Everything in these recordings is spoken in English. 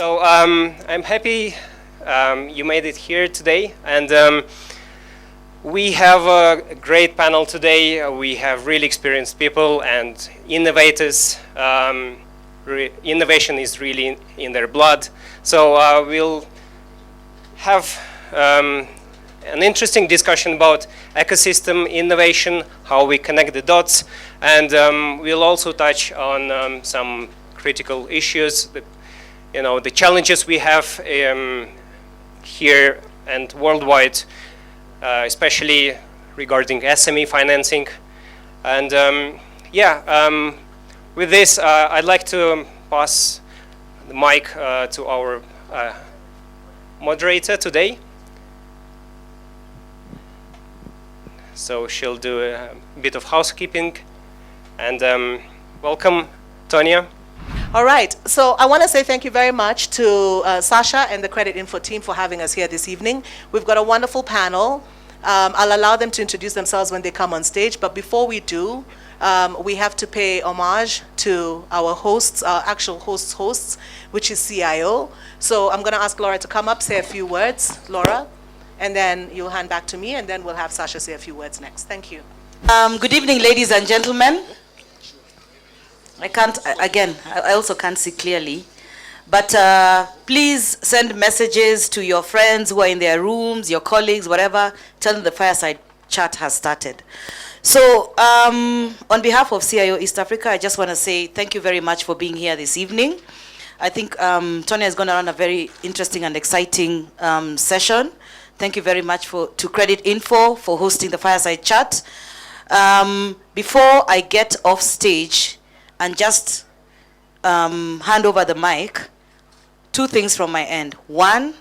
So I'm happy you made it here today, and we have a great panel today. We have really experienced people and innovators. Innovation is really in their blood. So we'll have an interesting discussion about ecosystem innovation, how we connect the dots, and we'll also touch on some critical issues, the challenges we have here and worldwide, especially regarding SME financing. And with this, I'd like to pass the mic to our moderator today. So she'll do a bit of housekeeping. And welcome, Tonia. All right, so I want to say thank you very much to Sasha and the Creditinfo team for having us here this evening. We've got a wonderful panel. I'll allow them to introduce themselves when they come on stage, but before we do, we have to pay homage to our hosts, our actual hosts, which is CIO. So I'm going to ask Laura to come up, say a few words, Laura, and then you'll hand back to me, and then we'll have Sasha say a few words next. Thank you. Good evening, ladies and gentlemen. I also can't see clearly, but please send messages to your friends who are in their rooms, your colleagues, whatever. Tell them the fireside chat has started. So on behalf of CIO East Africa, I just want to say thank you very much for being here this evening. I think Tonia is going to run a very interesting and exciting session. Thank you very much to Creditinfo for hosting the fireside chat. Before I get off stage and just hand over the mic, two things from my end. One,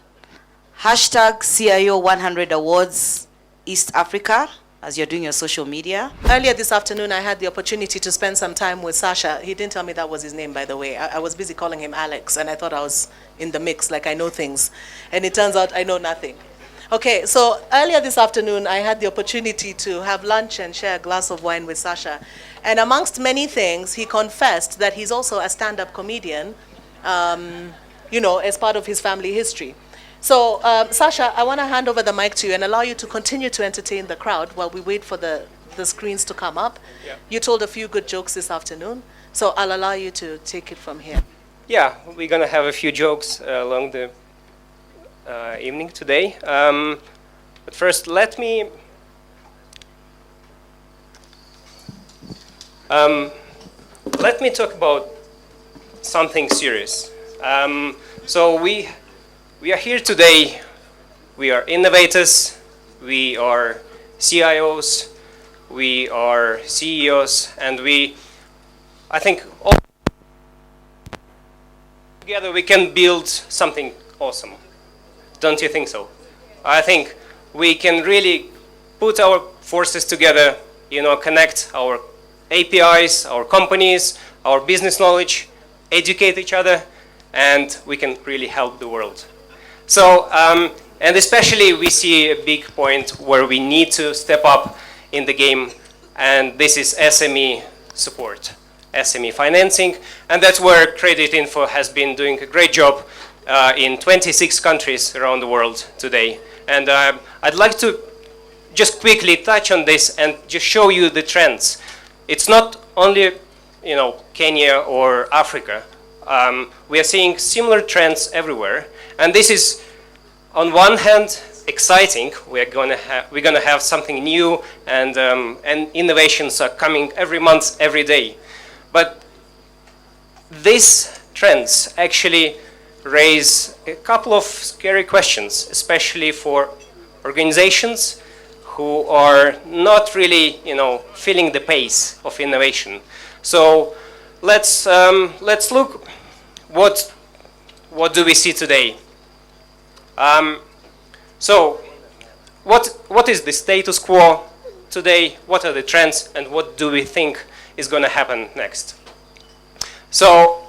hashtag CIO100 Awards East Africa, as you're doing your social media. Earlier this afternoon, I had the opportunity to spend some time with Sasha. He didn't tell me that was his name, by the way. I was busy calling him Alex, and I thought I was in the mix, like I know things. And it turns out I know nothing. Okay, so earlier this afternoon, I had the opportunity to have lunch and share a glass of wine with Sasha. And amongst many things, he confessed that he's also a stand-up comedian, as part of his family history. So, Sasha, I want to hand over the mic to you and allow you to continue to entertain the crowd while we wait for the screens to come up. Yeah. You told a few good jokes this afternoon, so I'll allow you to take it from here. Yeah, we're going to have a few jokes along the evening today. But first, let me talk about something serious. So we are here today. We are innovators. We are CIOs. We are CEOs, and I think all together we can build something awesome. Don't you think so? I think we can really put our forces together, connect our APIs, our companies, our business knowledge, educate each other, and we can really help the world. So, and especially we see a big point where we need to step up in the game, and this is SME support, SME financing, and that's where Creditinfo has been doing a great job in 26 countries around the world today. And I'd like to just quickly touch on this and just show you the trends. It's not only, Kenya or Africa. We are seeing similar trends everywhere. And this is, on one hand, exciting. We're gonna have something new, and innovations are coming every month, every day. But these trends actually raise a couple of scary questions, especially for organizations who are not really, feeling the pace of innovation. So let's look what do we see today. So what is the status quo today? What are the trends, and what do we think is going to happen next? So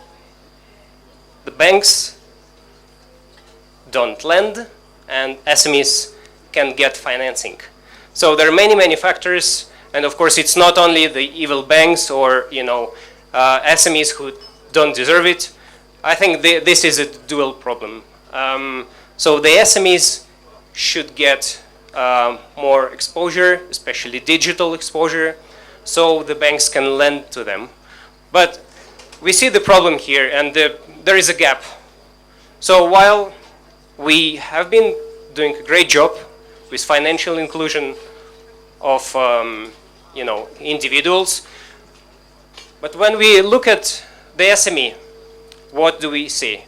the banks don't lend, and SMEs can get financing. So there are many factors, and of course it's not only the evil banks or SMEs who don't deserve it. I think this is a dual problem. So the SMEs should get more exposure, especially digital exposure, so the banks can lend to them. But we see the problem here, and there is a gap. So while we have been doing a great job with financial inclusion of individuals, but when we look at the SME, what do we see?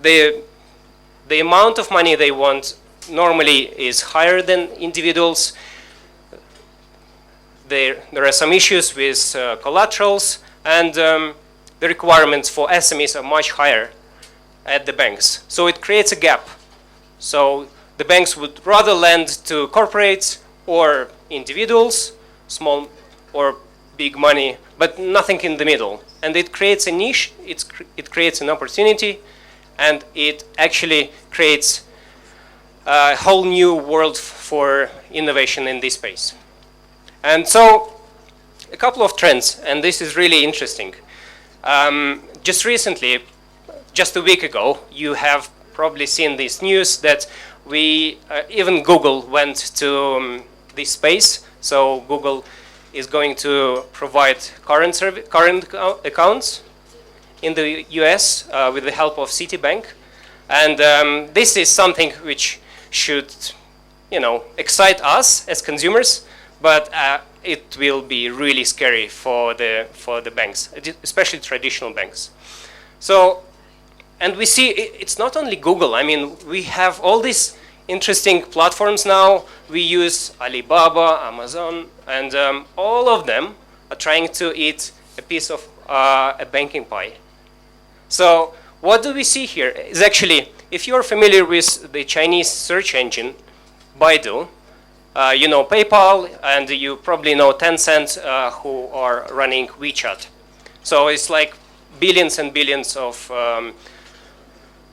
The amount of money they want normally is higher than individuals. There are some issues with collaterals, and the requirements for SMEs are much higher at the banks. So it creates a gap. So the banks would rather lend to corporates or individuals, small or big money, but nothing in the middle. And it creates a niche, it creates an opportunity, and it actually creates a whole new world for innovation in this space. And so a couple of trends, and this is really interesting. Just recently, just a week ago, you have probably seen this news that even Google went to this space. So Google is going to provide current accounts in the US with the help of Citibank. And this is something which should, excite us as consumers, but it will be really scary for the banks, especially traditional banks. So, and we see it's not only Google. I mean, we have all these interesting platforms now. We use Alibaba, Amazon, and all of them are trying to eat a piece of a banking pie. So what do we see here is actually, if you're familiar with the Chinese search engine, Baidu, you know PayPal, and you probably know Tencent, who are running WeChat. So it's like billions and billions of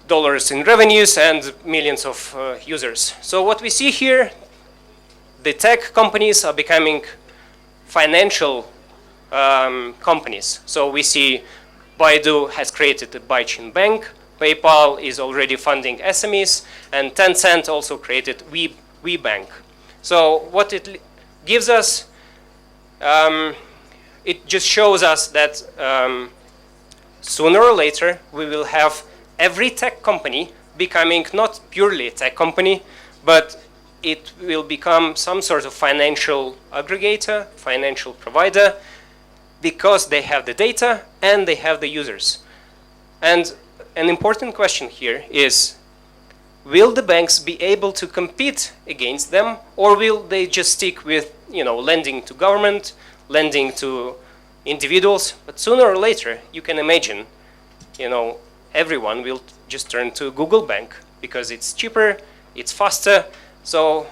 dollars in revenues and millions of users. So what we see here, the tech companies are becoming financial companies. So we see Baidu has created a Baichin Bank, PayPal is already funding SMEs, and Tencent also created WeBank. So what it gives us, it just shows us that sooner or later we will have every tech company becoming not purely a tech company, but it will become some sort of financial aggregator, financial provider, because they have the data and they have the users. And an important question here is, will the banks be able to compete against them, or will they just stick with, lending to government, lending to individuals? But sooner or later, you can imagine, everyone will just turn to Google Bank because it's cheaper, it's faster. So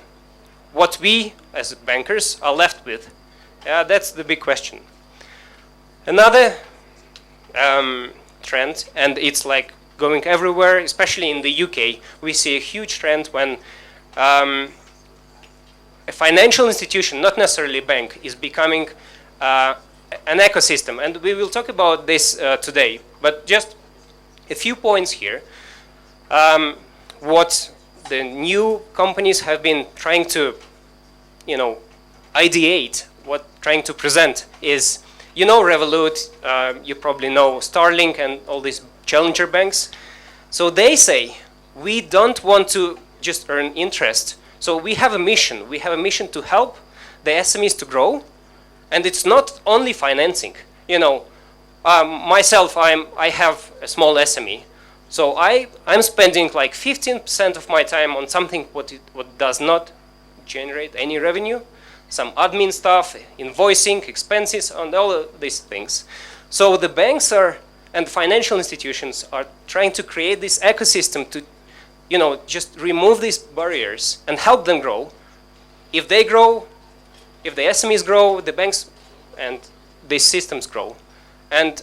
what we as bankers are left with, that's the big question. Another trend, and it's like going everywhere, especially in the UK, we see a huge trend when a financial institution, not necessarily a bank, is becoming an ecosystem. And we will talk about this today, but just a few points here. What the new companies have been trying to, ideate, trying to present is, Revolut, you probably know Starlink and all these challenger banks. So they say, we don't want to just earn interest. So we have a mission. We have a mission to help the SMEs to grow. And it's not only financing. Myself, I have a small SME. So I'm spending like 15% of my time on something what does not generate any revenue. Some admin stuff, invoicing, expenses, and all of these things. So the banks and financial institutions are trying to create this ecosystem to, just remove these barriers and help them grow. If they grow, if the SMEs grow, the banks and these systems grow. And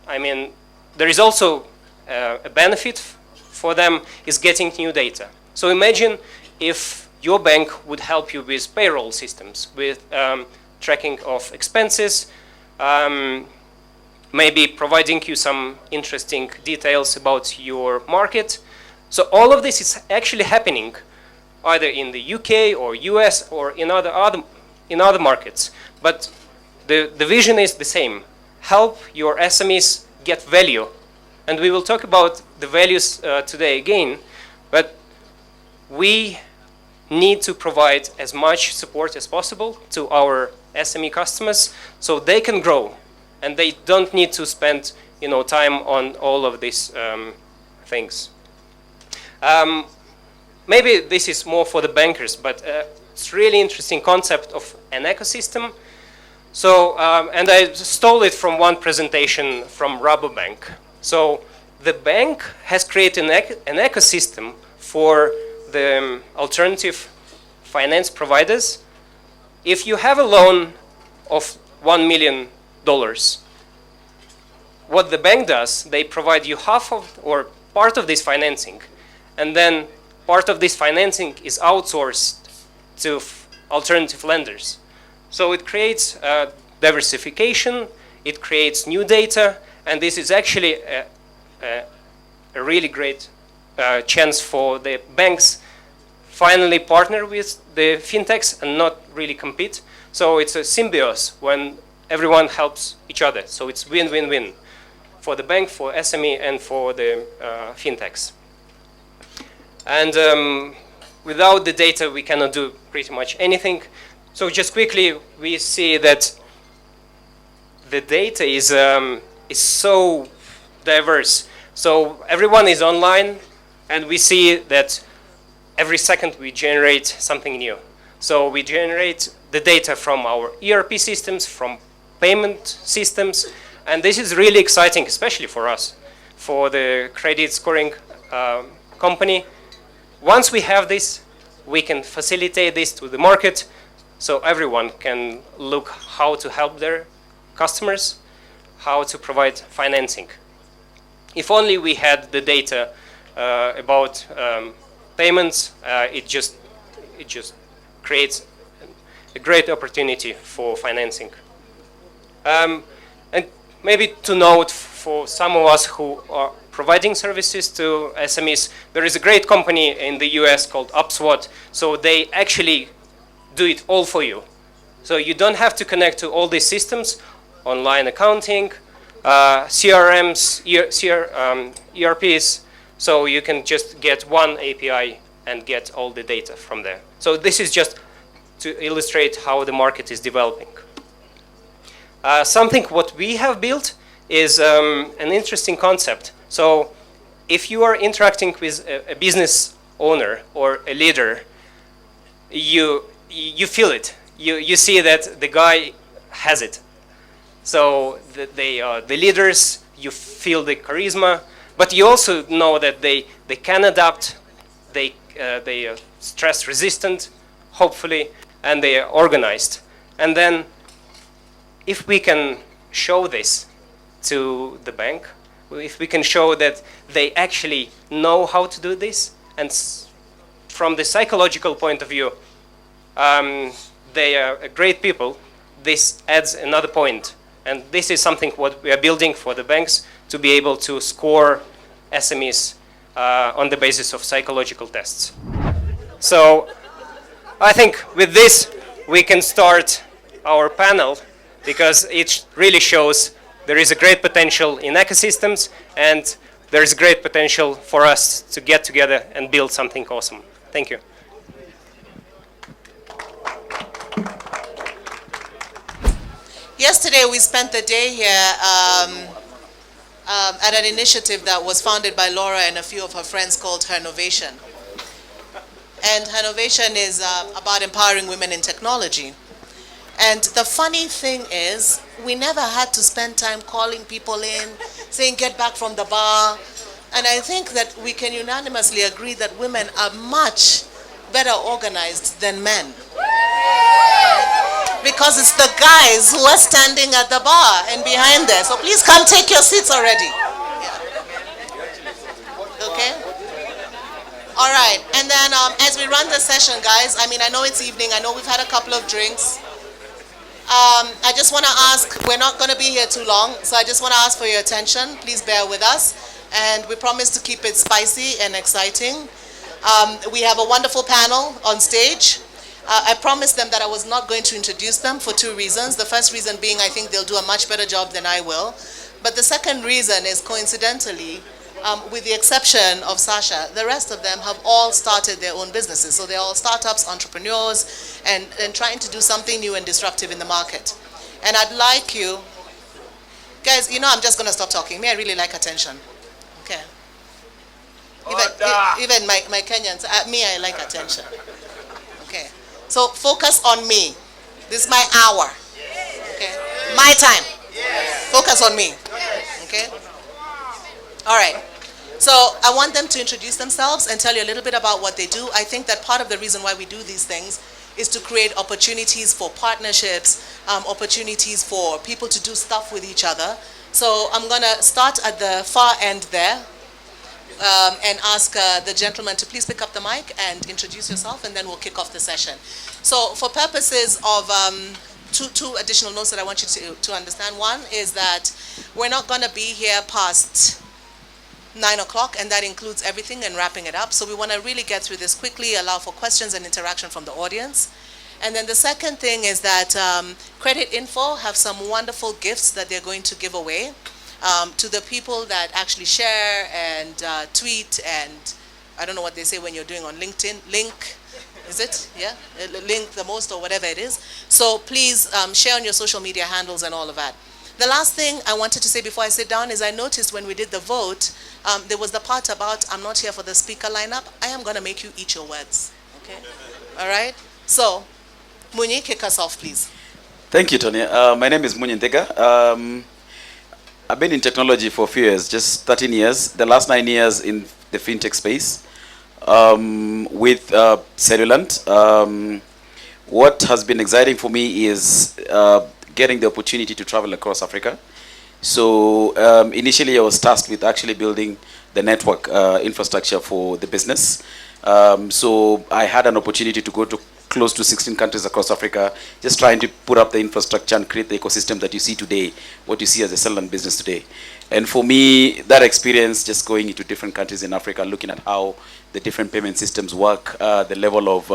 I mean, there is also a benefit for them is getting new data. So imagine if your bank would help you with payroll systems, with tracking of expenses, maybe providing you some interesting details about your market. So all of this is actually happening either in the UK or US or in other markets. But the vision is the same. Help your SMEs get value. And we will talk about the values today again. But we need to provide as much support as possible to our SME customers so they can grow. And they don't need to spend time on all of these things. Maybe this is more for the bankers, but it's really interesting concept of an ecosystem. So, and I stole it from one presentation from Rabobank. So the bank has created an ecosystem for the alternative finance providers. If you have a loan of $1 million, what the bank does, they provide you half of or part of this financing, and then part of this financing is outsourced to alternative lenders. So it creates diversification, it creates new data, and this is actually a really great chance for the banks finally partner with the fintechs and not really compete. So it's a symbiosis when everyone helps each other. So it's win-win-win for the bank, for SME, and for the fintechs. And without the data, we cannot do pretty much anything. So just quickly, we see that the data is so diverse. So everyone is online, and we see that every second we generate something new. So we generate the data from our ERP systems, from payment systems, and this is really exciting, especially for us, for the credit scoring company. Once we have this, we can facilitate this to the market, so everyone can look how to help their customers, how to provide financing. If only we had the data about payments, it just creates a great opportunity for financing. And maybe to note for some of us who are providing services to SMEs, there is a great company in the US called UpSWOT. So they actually do it all for you. So you don't have to connect to all these systems, online accounting, CRMs, ERPs. So you can just get one API and get all the data from there. So this is just to illustrate how the market is developing. Something what we have built is an interesting concept. So if you are interacting with a business owner or a leader, you feel it. You see that the guy has it. So the leaders, you feel the charisma, but you also know that they can adapt, they are stress resistant, hopefully, and they are organized. And then if we can show this to the bank, if we can show that they actually know how to do this, and from the psychological point of view, they are great people, this adds another point. And this is something what we are building for the banks to be able to score SMEs on the basis of psychological tests. So I think with this, we can start our panel, because it really shows there is a great potential in ecosystems, and there is great potential for us to get together and build something awesome. Thank you. Yesterday, we spent the day here at an initiative that was founded by Laura and a few of her friends called Hernovation. And Hernovation is about empowering women in technology. And the funny thing is, we never had to spend time calling people in, saying, get back from the bar. And I think that we can unanimously agree that women are much better organized than men. Because it's the guys who are standing at the bar and behind there. So please come take your seats already. Yeah. Okay? All right. And then as we run the session, guys, I mean, I know it's evening. I know we've had a couple of drinks. I just want to ask, we're not going to be here too long, so I just want to ask for your attention. Please bear with us. And we promise to keep it spicy and exciting. We have a wonderful panel on stage. I promised them that I was not going to introduce them for two reasons. The first reason being I think they'll do a much better job than I will. But the second reason is coincidentally, with the exception of Sasha, the rest of them have all started their own businesses. So they're all startups, entrepreneurs, and trying to do something new and disruptive in the market. And I'd like you, guys, you know I'm just going to stop talking. Me, I really like attention. Okay. Even my Kenyans, me, I like attention. Okay. So focus on me. This is my hour. Okay. My time. Focus on me. Okay. All right. So I want them to introduce themselves and tell you a little bit about what they do. I think that part of the reason why we do these things is to create opportunities for partnerships, opportunities for people to do stuff with each other. So I'm going to start at the far end there and ask the gentleman to please pick up the mic and introduce yourself, and then we'll kick off the session. So for purposes of two additional notes that I want you to understand. One is that we're not going to be here past 9 o'clock, and that includes everything and wrapping it up. So we want to really get through this quickly, allow for questions and interaction from the audience. And then the second thing is that Creditinfo have some wonderful gifts that they're going to give away to the people that actually share and tweet and I don't know what they say when you're doing on LinkedIn, link, is it? Yeah, link the most or whatever it is. So please share on your social media handles and all of that. The last thing I wanted to say before I sit down is I noticed when we did the vote, there was the part about I'm not here for the speaker lineup. I am going to make you eat your words. Okay? All right? So, Munyi, kick us off, please. Thank you, Tonia. My name is Munyi Nthigah. I've been in technology for a few years, just 13 years. The last 9 years in the fintech space with Cellulant. What has been exciting for me is getting the opportunity to travel across Africa. So initially I was tasked with actually building the network infrastructure for the business. So I had an opportunity to go to close to 16 countries across Africa, just trying to put up the infrastructure and create the ecosystem that you see today, what you see as a Cellulant business today. And for me, that experience, just going into different countries in Africa, looking at how the different payment systems work, the level of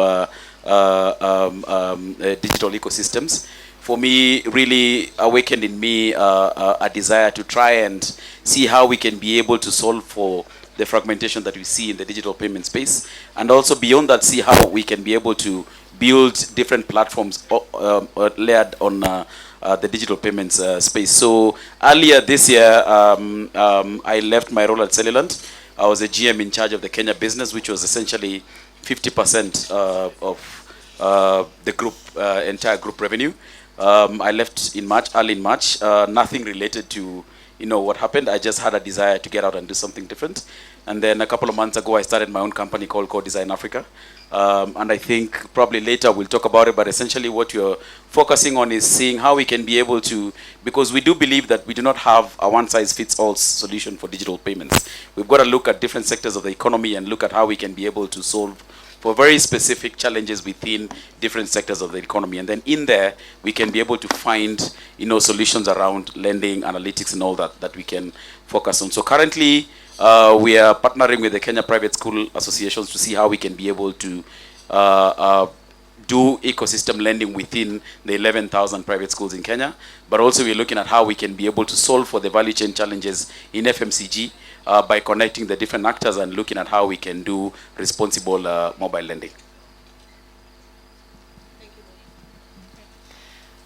digital ecosystems, for me, really awakened in me a desire to try and see how we can be able to solve for the fragmentation that we see in the digital payment space. And also beyond that, see how we can be able to build different platforms layered on the digital payments space. So earlier this year, I left my role at Cellulant. I was a GM in charge of the Kenya business, which was essentially 50% of the group, entire group revenue. I left in March, early in March. Nothing related to what happened. I just had a desire to get out and do something different. And then a couple of months ago, I started my own company called Codesign Africa. And I think probably later we'll talk about it, but essentially what you're focusing on is seeing how we can be able to, because we do believe that we do not have a one-size-fits-all solution for digital payments. We've got to look at different sectors of the economy and look at how we can be able to solve for very specific challenges within different sectors of the economy. And then in there, we can be able to find, solutions around lending, analytics, and all that we can focus on. So currently, we are partnering with the Kenya Private School Associations to see how we can be able to do ecosystem lending within the 11,000 private schools in Kenya. But also we're looking at how we can be able to solve for the value chain challenges in FMCG by connecting the different actors and looking at how we can do responsible mobile lending.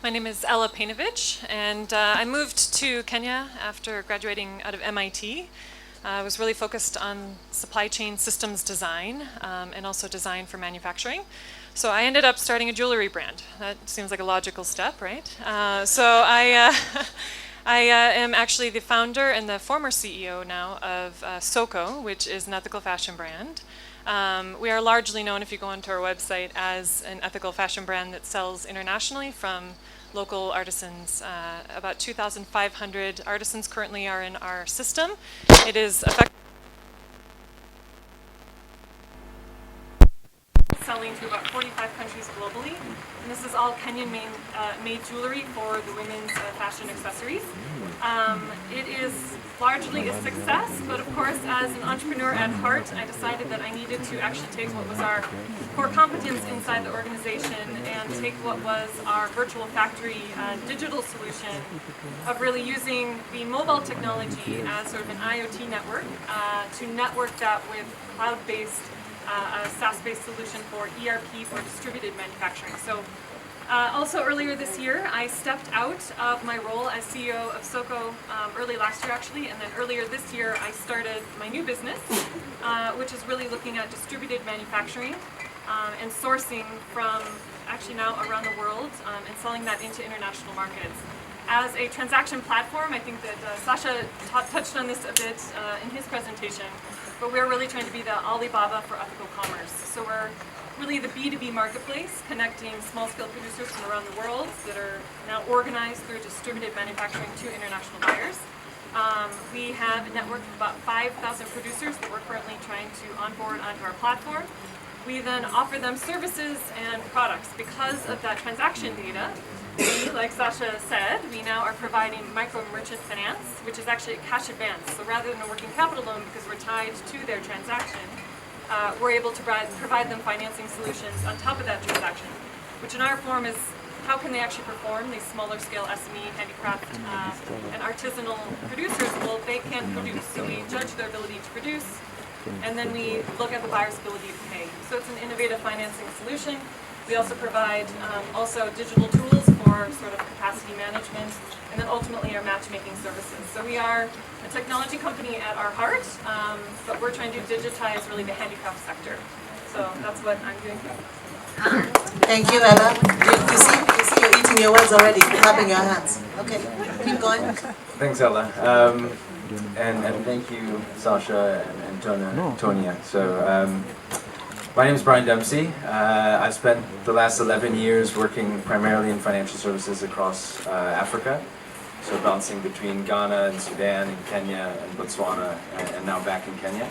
My name is Peinovich, and I moved to Kenya after graduating out of MIT. I was really focused on supply chain systems design and also design for manufacturing. So I ended up starting a jewelry brand. That seems like a logical step, right? So I am actually the founder and the former CEO now of Soko, which is an ethical fashion brand. We are largely known, if you go onto our website, as an ethical fashion brand that sells internationally from local artisans. About 2,500 artisans currently are in our system. It is effective selling to about 45 countries globally. And this is all Kenyan-made jewelry for the women's fashion accessories. It is largely a success, but of course, as an entrepreneur at heart, I decided that I needed to actually take what was our core competence inside the organization and take what was our virtual factory digital solution of really using the mobile technology as sort of an IoT network to network that with cloud-based, a SaaS-based solution for ERP for distributed manufacturing. So also earlier this year, I stepped out of my role as CEO of SOCO early last year actually, and then earlier this year I started my new business, which is really looking at distributed manufacturing and sourcing from actually now around the world and selling that into international markets. As a transaction platform, I think that Sasha touched on this a bit in his presentation, but we're really trying to be the Alibaba for ethical commerce. So we're really the B2B marketplace connecting small-scale producers from around the world that are now organized through distributed manufacturing to international buyers. We have a network of about 5,000 producers that we're currently trying to onboard onto our platform. We then offer them services and products. Because of that transaction data, we, like Sasha said, we now are providing micro merchant finance, which is actually a cash advance. So rather than a working capital loan, because we're tied to their transaction, we're able to provide them financing solutions on top of that transaction, which in our form is how can they actually perform these smaller scale SME, handicraft, and artisanal producers? Well, they can't produce, so we judge their ability to produce, and then we look at the buyer's ability to pay. So it's an innovative financing solution. We also provide also digital tools for sort of capacity management, and then ultimately our matchmaking services. So we are a technology company at our heart, but we're trying to digitize really the handicraft sector. So that's what I'm doing here. Thank you, Ella. You see you're eating your words already, clapping your hands. Okay, keep going. Thanks, Ella. And thank you, Sasha and Tonia. So, my name is Brian Dempsey. I've spent the last 11 years working primarily in financial services across Africa. So bouncing between Ghana and Sudan and Kenya and Botswana and now back in Kenya.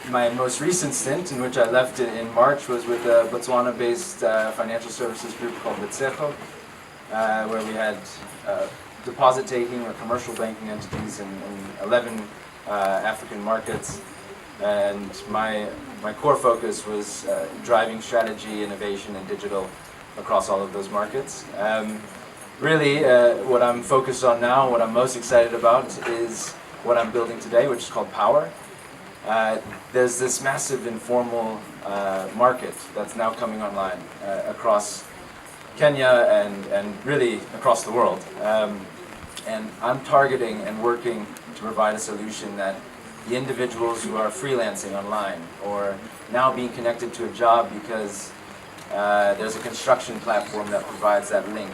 My most recent stint, in which I left in March, was with a Botswana-based financial services group called Nthigah, where we had deposit-taking or commercial banking entities in 11 African markets. And my core focus was driving strategy, innovation, and digital across all of those markets. Really, what I'm focused on now, what I'm most excited about, is what I'm building today, which is called Power. There's this massive informal market that's now coming online across Kenya and really across the world. And I'm targeting and working to provide a solution that the individuals who are freelancing online or now being connected to a job because there's a construction platform that provides that link,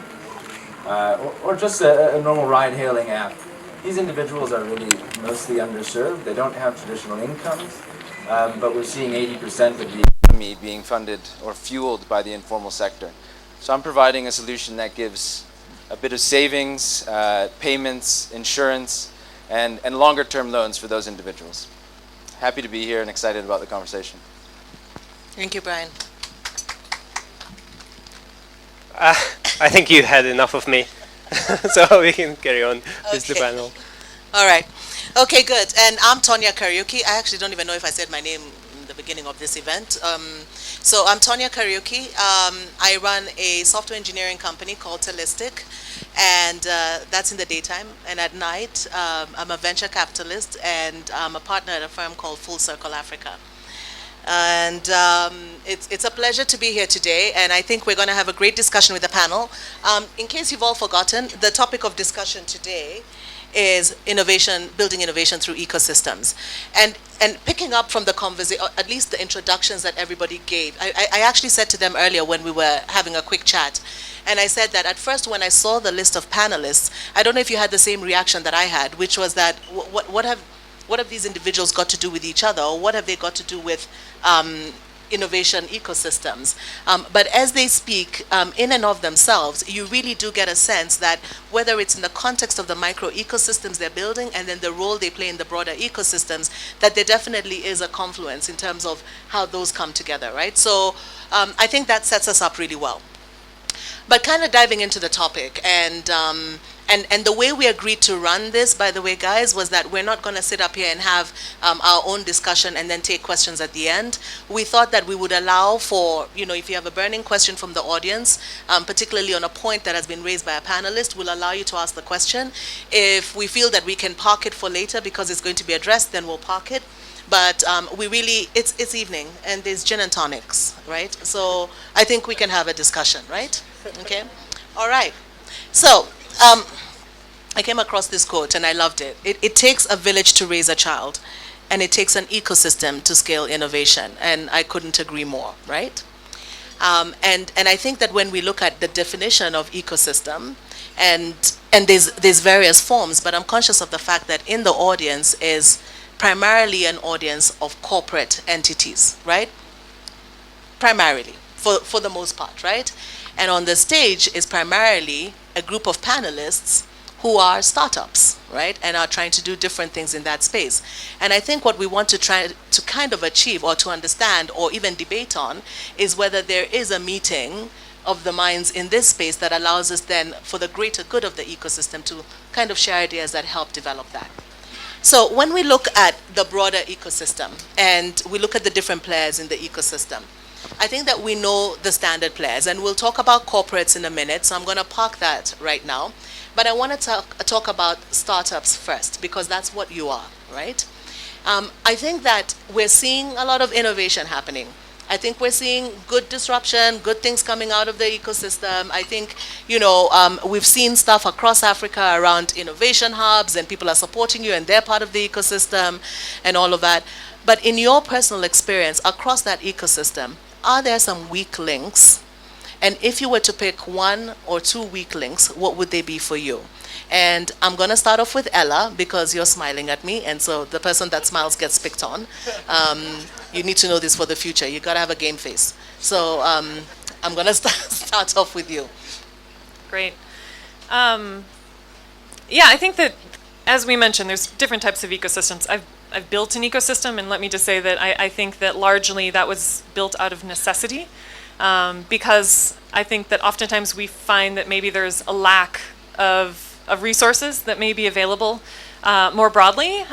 or just a normal ride-hailing app. These individuals are really mostly underserved. They don't have traditional incomes, but we're seeing 80% of the economy being funded or fueled by the informal sector. So I'm providing a solution that gives a bit of savings, payments, insurance, and longer-term loans for those individuals. Happy to be here and excited about the conversation. Thank you, Brian. I think you had enough of me, so we can carry on with the Okay. panel. All right. Okay, good. And I'm Tonia Kariuki. I actually don't even know if I said my name in the beginning of this event. So I'm Tonia Kariuki. I run a software engineering company called Tellistic, and that's in the daytime. And at night, I'm a venture capitalist, and I'm a partner at a firm called Full Circle Africa. And it's a pleasure to be here today, and I think we're going to have a great discussion with the panel. In case you've all forgotten, the topic of discussion today is innovation, building innovation through ecosystems. And picking up from the conversation, at least the introductions that everybody gave, I actually said to them earlier when we were having a quick chat, and I said that at first when I saw the list of panelists, I don't know if you had the same reaction that I had, which was that what have these individuals got to do with each other, or what have they got to do with innovation ecosystems. But as they speak, in and of themselves, you really do get a sense that whether it's in the context of the micro ecosystems they're building and then the role they play in the broader ecosystems, that there definitely is a confluence in terms of how those come together, right? So I think that sets us up really well. But kind of diving into the topic, and the way we agreed to run this, by the way, guys, was that we're not going to sit up here and have our own discussion and then take questions at the end. We thought that we would allow for, if you have a burning question from the audience, particularly on a point that has been raised by a panelist, we'll allow you to ask the question. If we feel that we can park it for later because it's going to be addressed, then we'll park it. But we really, it's evening, and there's gin and tonics, right? So I think we can have a discussion, right? Okay? All right. So I came across this quote, and I loved it. It takes a village to raise a child, and it takes an ecosystem to scale innovation. And I couldn't agree more, right? And I think that when we look at the definition of ecosystem, and there's various forms, but I'm conscious of the fact that in the audience is primarily an audience of corporate entities, right? Primarily, for the most part, right? And on the stage is primarily a group of panelists who are startups, right? And are trying to do different things in that space. And I think what we want to try to kind of achieve or to understand or even debate on is whether there is a meeting of the minds in this space that allows us then, for the greater good of the ecosystem, to kind of share ideas that help develop that. So when we look at the broader ecosystem and we look at the different players in the ecosystem, I think that we know the standard players, and we'll talk about corporates in a minute, so I'm going to park that right now. But I want to talk about startups first, because that's what you are, right? I think that we're seeing a lot of innovation happening. I think we're seeing good disruption, good things coming out of the ecosystem. I think, we've seen stuff across Africa around innovation hubs, and people are supporting you and they're part of the ecosystem and all of that. But in your personal experience across that ecosystem, are there some weak links? And if you were to pick one or two weak links, what would they be for you? And I'm going to start off with Ella, because you're smiling at me, and so the person that smiles gets picked on. You need to know this for the future. You got to have a game face. So I'm going to start off with you. Great. Yeah, I think that, as we mentioned, there's different types of ecosystems. I've built an ecosystem, and let me just say that I think that largely that was built out of necessity, because I think that oftentimes we find that maybe there's a lack of resources that may be available more broadly.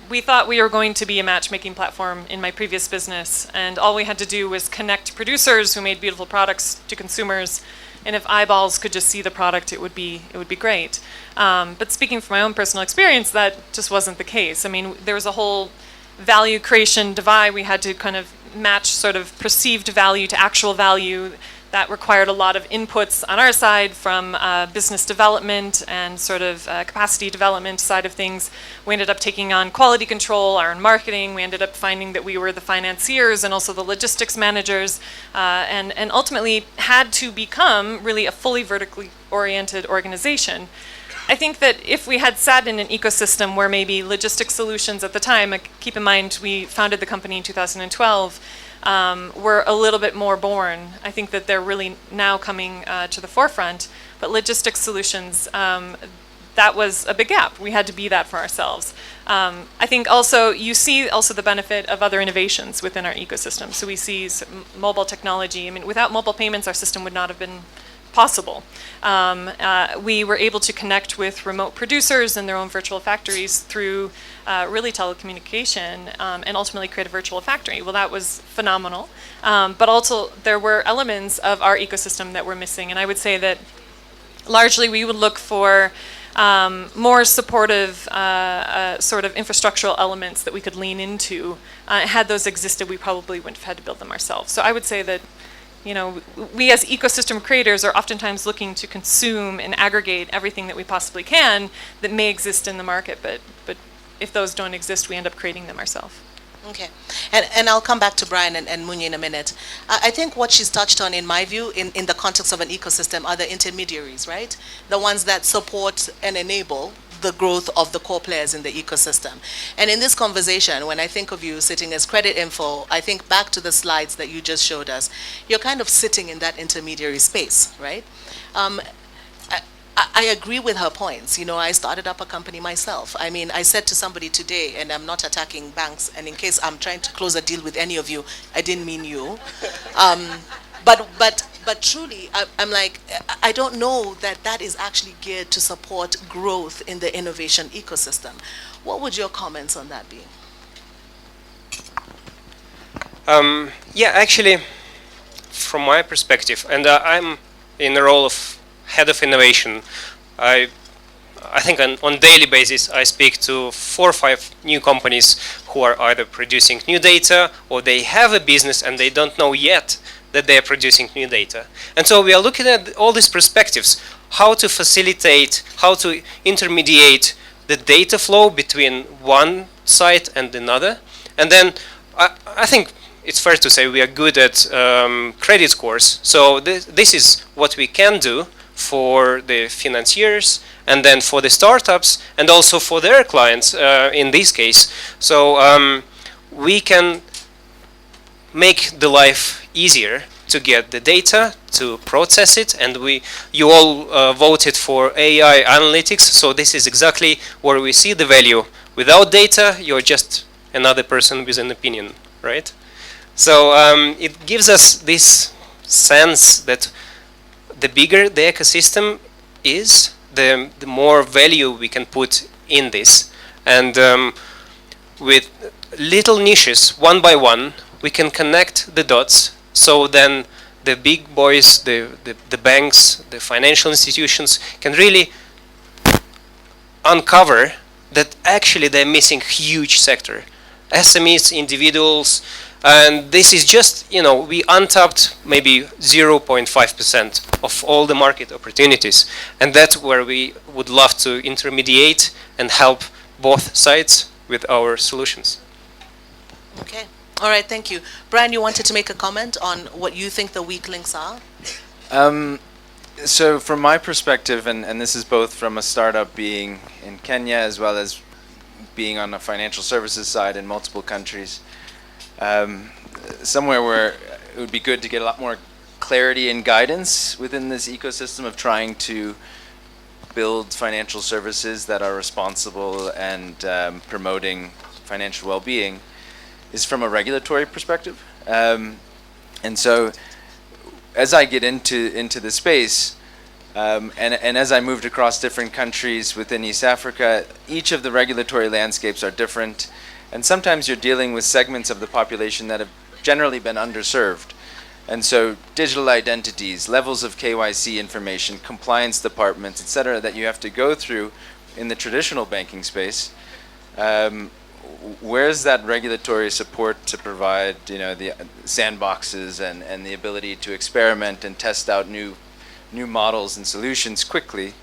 We thought we were going to be a matchmaking platform in my previous business, and all we had to do was connect producers who made beautiful products to consumers, and if eyeballs could just see the product, it would be great. But speaking from my own personal experience, that just wasn't the case. I mean, there was a whole value creation divide. We had to kind of match sort of perceived value to actual value. That required a lot of inputs on our side from business development and sort of capacity development side of things. We ended up taking on quality control, our own marketing. We ended up finding that we were the financiers and also the logistics managers, and ultimately had to become really a fully vertically oriented organization. I think that if we had sat in an ecosystem where maybe logistics solutions at the time, keep in mind we founded the company in 2012, were a little bit more born. I think that they're really now coming to the forefront. But logistics solutions, that was a big gap. We had to be that for ourselves. I think also you see also the benefit of other innovations within our ecosystem. So we see mobile technology. I mean, without mobile payments, our system would not have been possible. We were able to connect with remote producers and their own virtual factories through really telecommunication, and ultimately create a virtual factory. Well, that was phenomenal. But also there were elements of our ecosystem that were missing. And I would say that largely we would look for more supportive sort of infrastructural elements that we could lean into. Had those existed, we probably wouldn't have had to build them ourselves. So I would say that we as ecosystem creators are oftentimes looking to consume and aggregate everything that we possibly can that may exist in the market, but if those don't exist, we end up creating them ourselves. Okay, and I'll come back to Brian and Munyi in a minute. I think what she's touched on, in my view, in the context of an ecosystem, are the intermediaries, right? The ones that support and enable the growth of the core players in the ecosystem. And in this conversation, when I think of you sitting as Creditinfo, I think back to the slides that you just showed us. You're kind of sitting in that intermediary space, right? I agree with her points. You know, I started up a company myself. I mean, I said to somebody today, and I'm not attacking banks, and in case I'm trying to close a deal with any of you, I didn't mean you. But truly, I'm like, I don't know that that is actually geared to support growth in the innovation ecosystem. What would your comments on that be? Yeah, actually, from my perspective, and I'm in the role of head of innovation, I think on daily basis I speak to 4 or 5 new companies who are either producing new data or they have a business and they don't know yet that they are producing new data. And so we are looking at all these perspectives, how to facilitate, how to intermediate the data flow between one side and another. And then I think it's fair to say we are good at credit scores. So this is what we can do for the financiers and then for the startups and also for their clients in this case. So we can make the life easier to get the data, to process it, and you all voted for AI analytics, so this is exactly where we see the value. Without data, you're just another person with an opinion, right? So it gives us this sense that the bigger the ecosystem is, the more value we can put in this. And with little niches, one by one, we can connect the dots. So then the big boys, the banks, the financial institutions can really uncover that actually they're missing huge sector. SMEs, individuals, and this is just, you know, we untapped maybe 0.5% of all the market opportunities. And that's where we would love to intermediate and help both sides with our solutions. Okay. All right, thank you. Brian, you wanted to make a comment on what you think the weak links are? So from my perspective, and this is both from a startup being in Kenya as well as being on the financial services side in multiple countries, somewhere where it would be good to get a lot more clarity and guidance within this ecosystem of trying to build financial services that are responsible and promoting financial well-being is from a regulatory perspective. And so as I get into the space, and as I moved across different countries within East Africa, each of the regulatory landscapes are different. And sometimes you're dealing with segments of the population that have generally been underserved. And so digital identities, levels of KYC information, compliance departments, et cetera, that you have to go through in the traditional banking space. Where's that regulatory support to provide, you know, the sandboxes and the ability to experiment and test out new models and solutions quickly?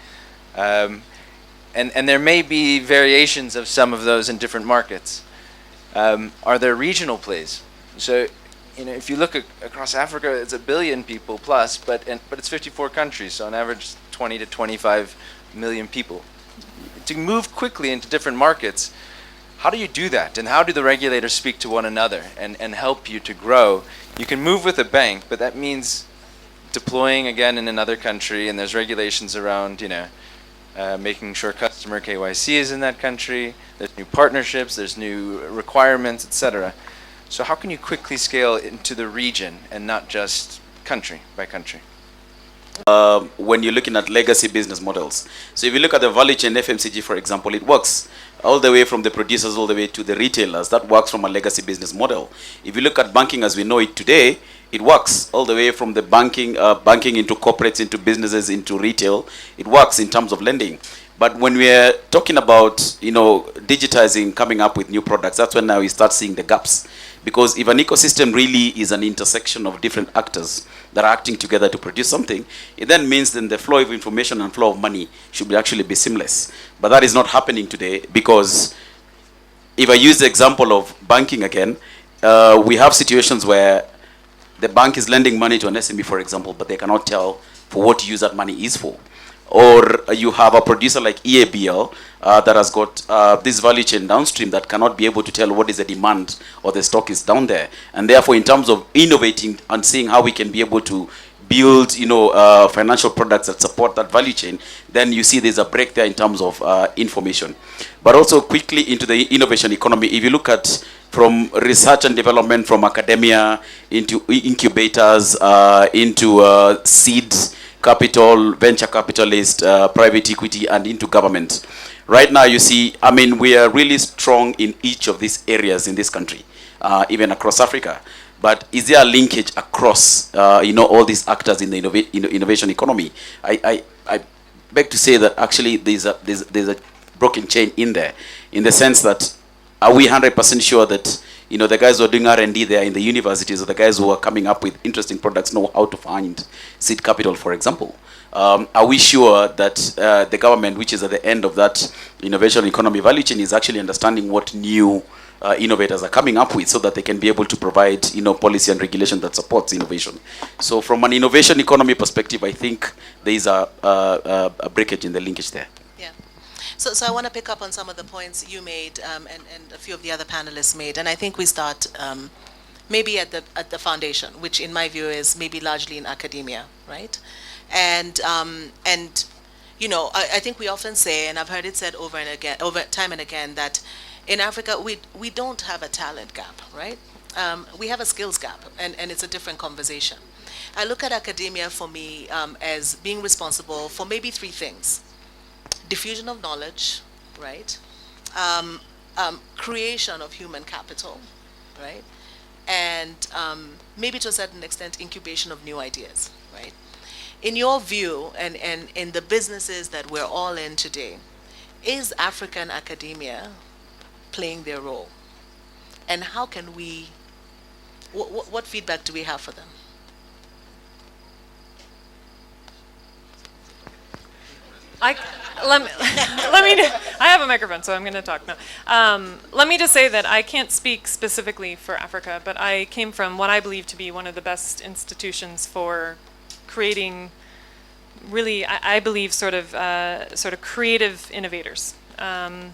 And there may be variations of some of those in different markets. Are there regional plays? So, you know, if you look across Africa, it's 1 billion people plus, but it's 54 countries, so on average 20 to 25 million people. To move quickly into different markets, how do you do that? And how do the regulators speak to one another and help you to grow? You can move with a bank, but that means deploying again in another country, and there's regulations around, you know, making sure customer KYC is in that country. There's new partnerships, there's new requirements, etc. So how can you quickly scale into the region and not just country by country? When you're looking at legacy business models. So if you look at the value chain FMCG, for example, it works all the way from the producers all the way to the retailers. That works from a legacy business model. If you look at banking as we know it today, it works all the way from the banking into corporates, into businesses, into retail. It works in terms of lending. But when we're talking about, you know, digitizing, coming up with new products, that's when now we start seeing the gaps. Because if an ecosystem really is an intersection of different actors that are acting together to produce something, it then means then the flow of information and flow of money should actually be seamless. But that is not happening today, because if I use the example of banking again, we have situations where the bank is lending money to an SME, for example, but they cannot tell for what to use that money is for. or you have a producer like EABL that has got this value chain downstream that cannot be able to tell what is the demand or the stock is down there. And therefore, in terms of innovating and seeing how we can be able to build, financial products that support that value chain, then you see there's a break there in terms of information. But also quickly into the innovation economy, if you look at from research and development, from academia into incubators, into seed capital, venture capitalist, private equity, and into government. Right now, you see, we are really strong in each of these areas in this country, even across Africa. But is there a linkage across, all these actors in the innovation economy? I beg to say that actually there's a broken chain in there, in the sense that are we 100% sure that the guys who are doing R&D there in the universities, or the guys who are coming up with interesting products, know how to find seed capital, for example? Are we sure that the government, which is at the end of that innovation economy value chain, is actually understanding what new innovators are coming up with, so that they can be able to provide policy and regulation that supports innovation? So from an innovation economy perspective, I think there is a breakage in the linkage there. Yeah. So I want to pick up on some of the points you made and a few of the other panelists made, and I think we start maybe at the foundation, which in my view is maybe largely in academia, right? And I think we often say, and I've heard it said over time and again, that in Africa we don't have a talent gap, right? We have a skills gap, and it's a different conversation. I look at academia for me as being responsible for maybe three things: diffusion of knowledge, right? Creation of human capital, right? And maybe to a certain extent, incubation of new ideas, right? In your view, and in the businesses that we're all in today, is African academia playing their role? And how can we, what feedback do we have for them? I have a microphone, so I'm going to talk now. Let me just say that I can't speak specifically for Africa, but I came from what I believe to be one of the best institutions for creating, really, I believe, sort of creative innovators, and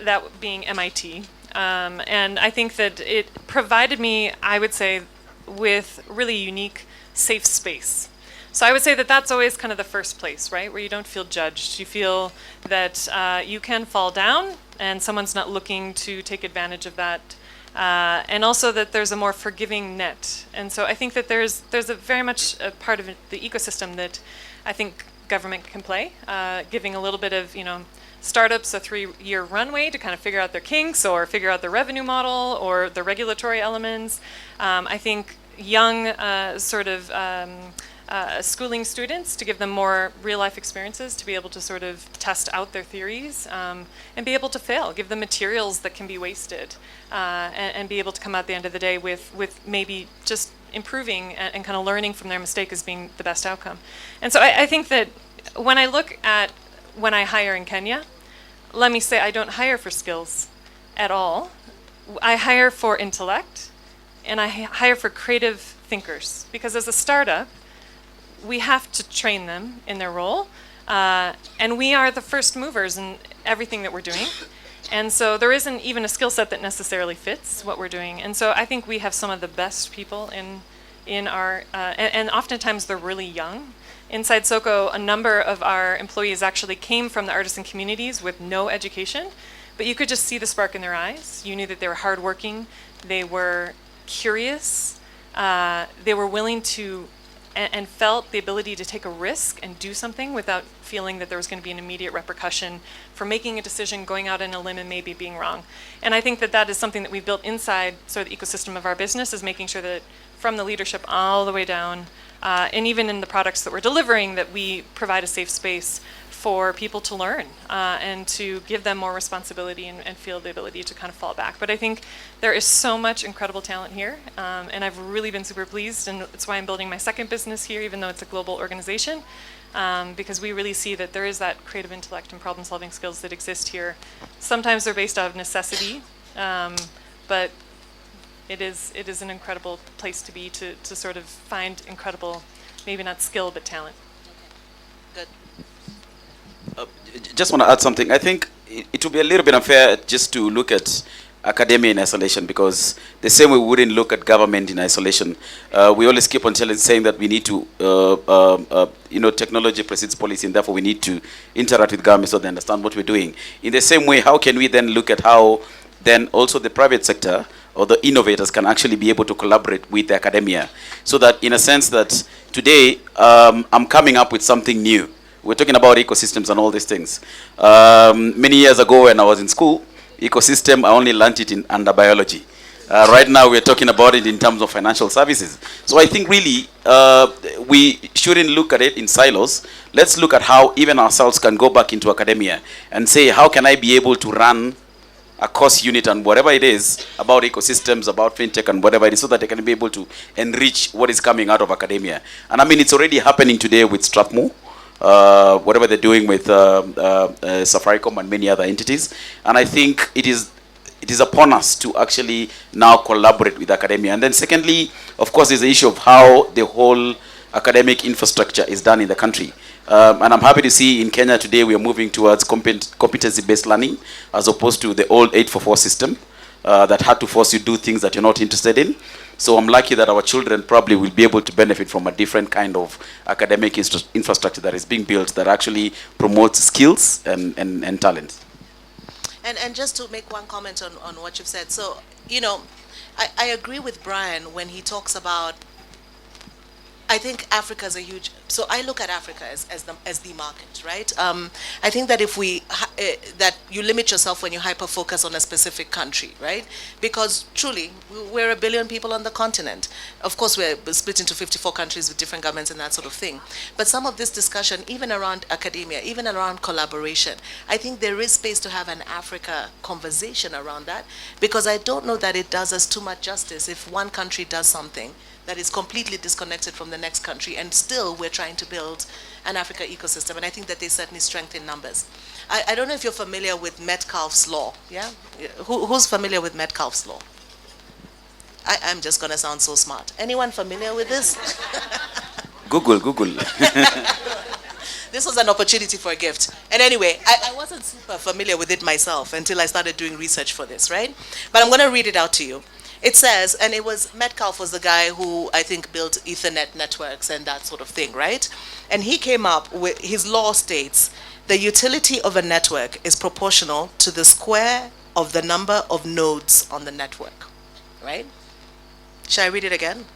that being MIT. And I think that it provided me, I would say, with really unique, safe space. So I would say that that's always kind of the first place, right, where you don't feel judged. You feel that you can fall down and someone's not looking to take advantage of that. And also that there's a more forgiving net. And so I think that there's a very much a part of the ecosystem that I think government can play, giving a little bit of, startups a 3-year runway to kind of figure out their kinks or figure out the revenue model or the regulatory elements. I think young schooling students, to give them more real-life experiences, to be able to sort of test out their theories and be able to fail, give them materials that can be wasted, and be able to come out at the end of the day with maybe just improving and kind of learning from their mistake as being the best outcome. And so I think that when I look at when I hire in Kenya, let me say I don't hire for skills at all. I hire for intellect, and I hire for creative thinkers, because as a startup, we have to train them in their role, and we are the first movers in everything that we're doing. And so there isn't even a skill set that necessarily fits what we're doing. And so I think we have some of the best people in our, and oftentimes they're really young. Inside SOCO, a number of our employees actually came from the artisan communities with no education, but you could just see the spark in their eyes. You knew that they were hardworking, they were curious, they were willing to and felt the ability to take a risk and do something without feeling that there was going to be an immediate repercussion for making a decision, going out on a limb and maybe being wrong. And I think that that is something that we've built inside sort of the ecosystem of our business, is making sure that from the leadership all the way down, and even in the products that we're delivering, that we provide a safe space for people to learn and to give them more responsibility and feel the ability to kind of fall back. But I think there is so much incredible talent here, and I've really been super pleased, and it's why I'm building my second business here, even though it's a global organization, because we really see that there is that creative intellect and problem-solving skills that exist here. Sometimes they're based out of necessity, but it is an incredible place to be, to sort of find incredible, maybe not skill, but talent. Good. Just want to add something. I think it would be a little bit unfair just to look at academia in isolation, because the same way we wouldn't look at government in isolation. We always keep on saying that we need to, technology precedes policy, and therefore we need to interact with government so they understand what we're doing. In the same way, how can we then look at how then also the private sector or the innovators can actually be able to collaborate with the academia, so that in a sense that today I'm coming up with something new. We're talking about ecosystems and all these things. Many years ago when I was in school, ecosystem, I only learned it under biology. Right now we're talking about it in terms of financial services. So I think really we shouldn't look at it in silos. Let's look at how even ourselves can go back into academia and say, how can I be able to run a course unit and whatever it is about ecosystems, about fintech and whatever it is, so that they can be able to enrich what is coming out of academia. And I mean, it's already happening today with Strathmore. Whatever they're doing with Safaricom and many other entities. And I think it is upon us to actually now collaborate with academia. And then secondly, of course, there's the issue of how the whole academic infrastructure is done in the country. And I'm happy to see in Kenya today we are moving towards competency-based learning as opposed to the old 844 system that had to force you to do things that you're not interested in. So I'm lucky that our children probably will be able to benefit from a different kind of academic infrastructure that is being built that actually promotes skills and talent. And just to make one comment on what you've said. So, I agree with Brian when he talks about, I think Africa is a huge, so I look at Africa as the market, right? I think that if that you limit yourself when you hyper-focus on a specific country, right? Because truly, we're 1 billion people on the continent. Of course, we're split into 54 countries with different governments and that sort of thing. But some of this discussion, even around academia, even around collaboration, I think there is space to have an Africa conversation around that, because I don't know that it does us too much justice if one country does something that is completely disconnected from the next country, and still we're trying to build an Africa ecosystem, and I think that there's certainly strength in numbers. I don't know if you're familiar with Metcalfe's law, yeah? Who's familiar with Metcalfe's law? I'm just gonna sound so smart. Anyone familiar with this? Google. This was an opportunity for a gift. And anyway, I wasn't super familiar with it myself until I started doing research for this, right? But I'm gonna read it out to you. It says, and Metcalfe was the guy who I think built Ethernet networks and that sort of thing, right? And he came up with, his law states, the utility of a network is proportional to the square of the number of nodes on the network, right? Shall I read it again?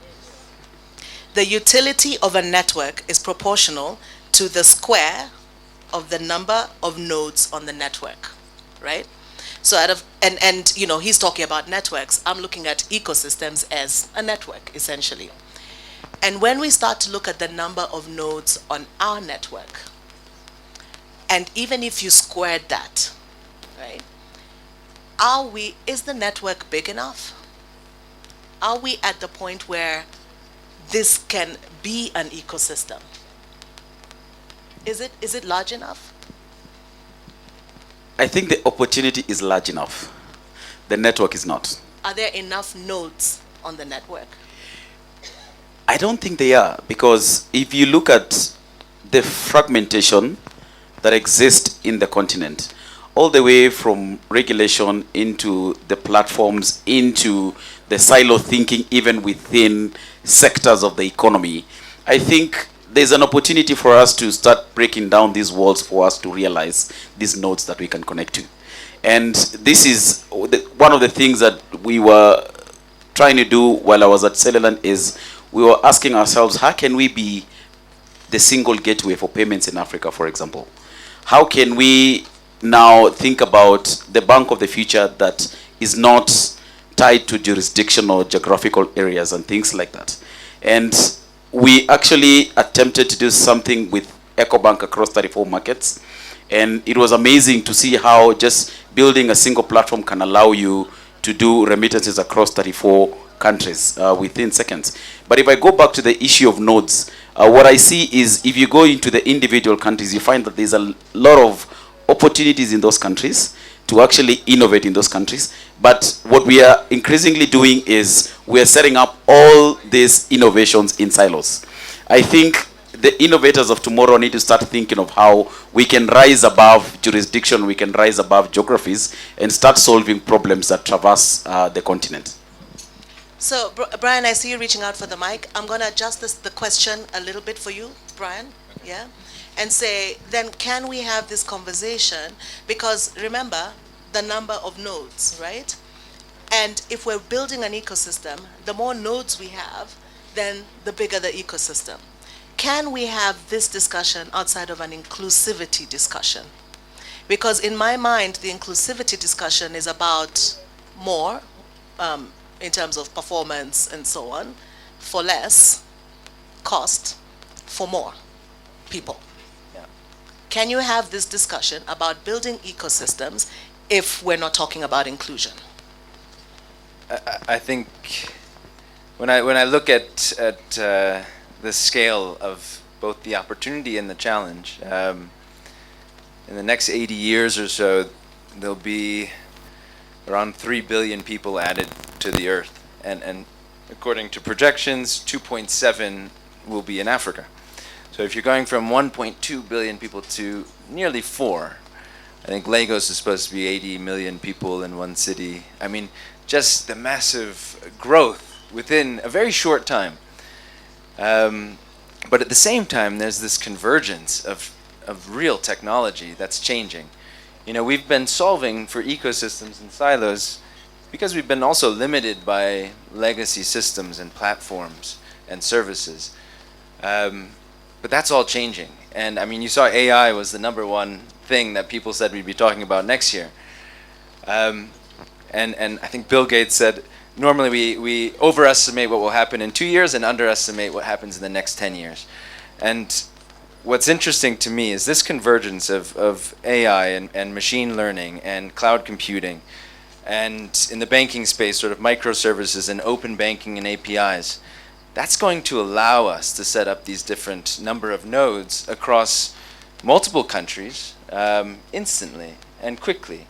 The utility of a network is proportional to the square of the number of nodes on the network, right? So he's talking about networks. I'm looking at ecosystems as a network, essentially. And when we start to look at the number of nodes on our network, and even if you squared that, right, is the network big enough? Are we at the point where this can be an ecosystem? Is it large enough? I think the opportunity is large enough. The network is not. Are there enough nodes on the network? I don't think they are, because if you look at the fragmentation that exists in the continent, all the way from regulation into the platforms, into the silo thinking even within sectors of the economy, I think there's an opportunity for us to start breaking down these walls for us to realize these nodes that we can connect to. And this is one of the things that we were trying to do while I was at Cellulant, is we were asking ourselves, how can we be the single gateway for payments in Africa, for example? How can we now think about the bank of the future that is not tied to jurisdiction or geographical areas and things like that? And we actually attempted to do something with EcoBank across 34 markets. And it was amazing to see how just building a single platform can allow you to do remittances across 34 countries within seconds. But if I go back to the issue of nodes, what I see is if you go into the individual countries, you find that there's a lot of opportunities in those countries to actually innovate in those countries. But what we are increasingly doing is we are setting up all these innovations in silos. I think the innovators of tomorrow need to start thinking of how we can rise above jurisdiction, we can rise above geographies, and start solving problems that traverse the continent. So, Brian, I see you reaching out for the mic. I'm going to adjust the question a little bit for you, Brian, yeah? And say, then can we have this conversation? Because remember, the number of nodes, right? And if we're building an ecosystem, the more nodes we have, then the bigger the ecosystem. Can we have this discussion outside of an inclusivity discussion? Because in my mind, the inclusivity discussion is about more, in terms of performance and so on, for less cost, for more people. Yeah. Can you have this discussion about building ecosystems if we're not talking about inclusion? I think when I look at the scale of both the opportunity and the challenge, in the next 80 years or so, there'll be around 3 billion people added to the earth. And according to projections, 2.7 will be in Africa. So if you're going from 1.2 billion people to nearly 4, I think Lagos is supposed to be 80 million people in one city. I mean, just the massive growth within a very short time. But at the same time, there's this convergence of real technology that's changing. You know, we've been solving for ecosystems and silos because we've been also limited by legacy systems and platforms and services. But that's all changing. And I mean, you saw AI was the #1 thing that people said we'd be talking about next year. And I think Bill Gates said, normally we overestimate what will happen in 2 years and underestimate what happens in the next 10 years. And what's interesting to me is this convergence of AI and machine learning and cloud computing, and in the banking space, sort of microservices and open banking and APIs. That's going to allow us to set up these different number of nodes across multiple countries instantly and quickly.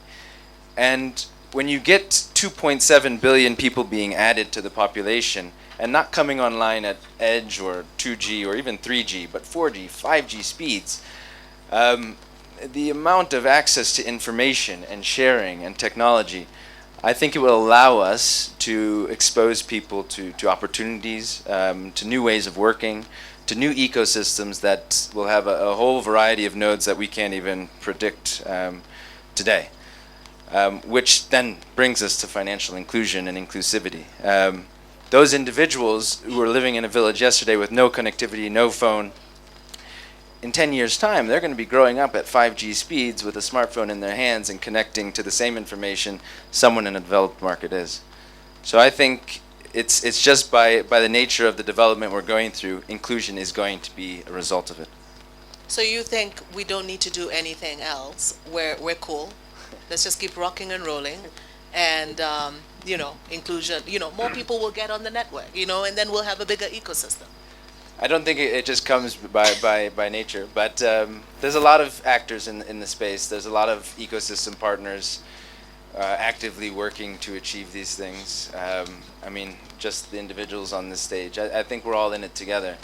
And when you get 2.7 billion people being added to the population and not coming online at edge or 2G or even 3G, but 4G, 5G speeds, the amount of access to information and sharing and technology, I think it will allow us to expose people to opportunities, to new ways of working, to new ecosystems that will have a whole variety of nodes that we can't even predict today. Which then brings us to financial inclusion and inclusivity. Those individuals who were living in a village yesterday with no connectivity, no phone, in 10 years' time, they're going to be growing up at 5G speeds with a smartphone in their hands and connecting to the same information someone in a developed market is. So I think it's just by the nature of the development we're going through, inclusion is going to be a result of it. So you think we don't need to do anything else? We're cool. Let's just keep rocking and rolling, and you know, inclusion. You know, more people will get on the network. You know, and then we'll have a bigger ecosystem. I don't think it just comes by nature, but there's a lot of actors in the space. There's a lot of ecosystem partners actively working to achieve these things. I mean, just the individuals on this stage. I think we're all in it together.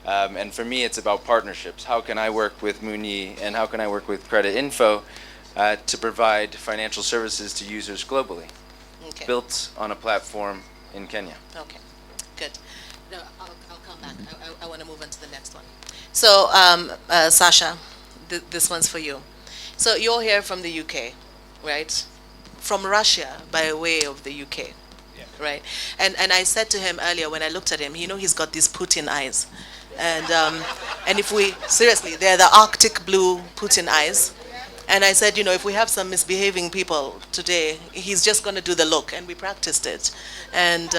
And for me, it's about partnerships. How can I work with Munyi and how can I work with Creditinfo to provide financial services to users globally, built on a platform in Kenya? Okay, good. No, I'll come back. I want to move on to the next one. So, Sasha, this one's for you. So you're here from the UK, right? From Russia by way of the UK, right? And I said to him earlier when I looked at him, you know, he's got these Putin eyes. And if we, seriously, they're the Arctic blue Putin eyes. And I said, you know, if we have some misbehaving people today, he's just going to do the look, and we practiced it. And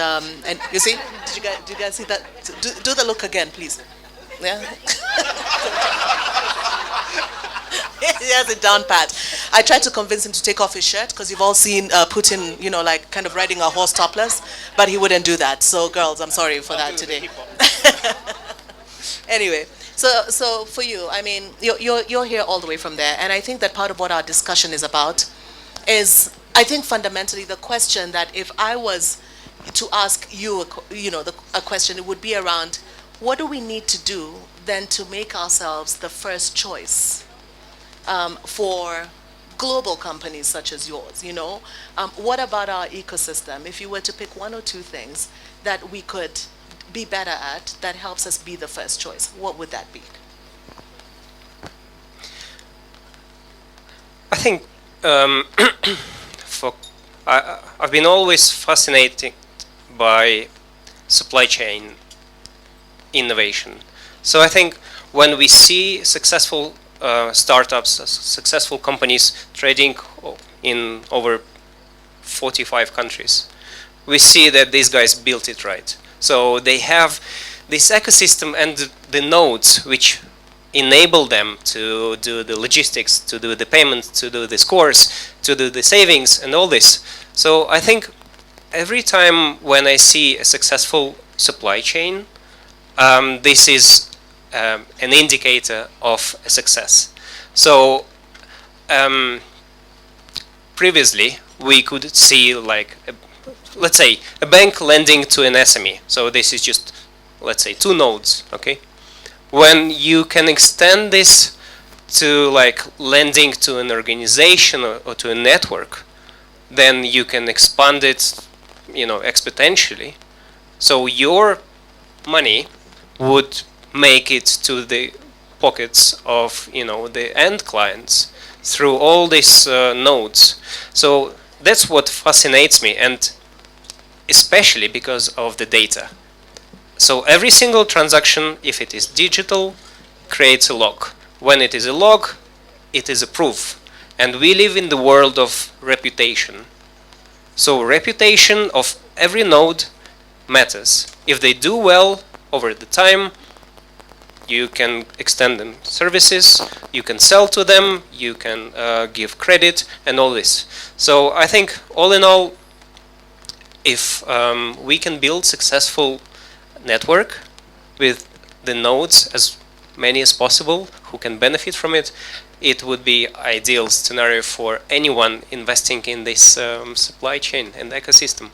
you see, did you guys see that? Do the look again, please. Yeah. He has it down pat. I tried to convince him to take off his shirt because you've all seen Putin, you know, like kind of riding a horse topless, but he wouldn't do that. So, girls, I'm sorry for that today. Anyway. So for you, I mean, you're here all the way from there, and I think that part of what our discussion is about is, I think fundamentally the question that if I was to ask you, a question, it would be around what do we need to do then to make ourselves the first choice for global companies such as yours, you know? What about our ecosystem? If you were to pick one or two things that we could be better at that helps us be the first choice, what would that be? I think I've been always fascinated by supply chain innovation. So I think when we see successful startups, successful companies trading in over 45 countries, we see that these guys built it right. So they have this ecosystem and the nodes which enable them to do the logistics, to do the payments, to do the scores, to do the savings and all this. So I think every time when I see a successful supply chain, this is an indicator of a success. So previously we could see like, let's say, a bank lending to an SME. So this is just, let's say, 2 nodes, okay? When you can extend this to like lending to an organization or to a network, then you can expand it, you know, exponentially. So your money would make it to the pockets of, you know, the end clients through all these nodes. So that's what fascinates me, and especially because of the data. So every single transaction, if it is digital, creates a log. When it is a log, it is a proof. And we live in the world of reputation. So reputation of every node matters. If they do well over the time, you can extend them services, you can sell to them, you can give credit and all this. So I think all in all, if we can build successful network with the nodes, as many as possible who can benefit from it, it would be ideal scenario for anyone investing in this supply chain and ecosystem.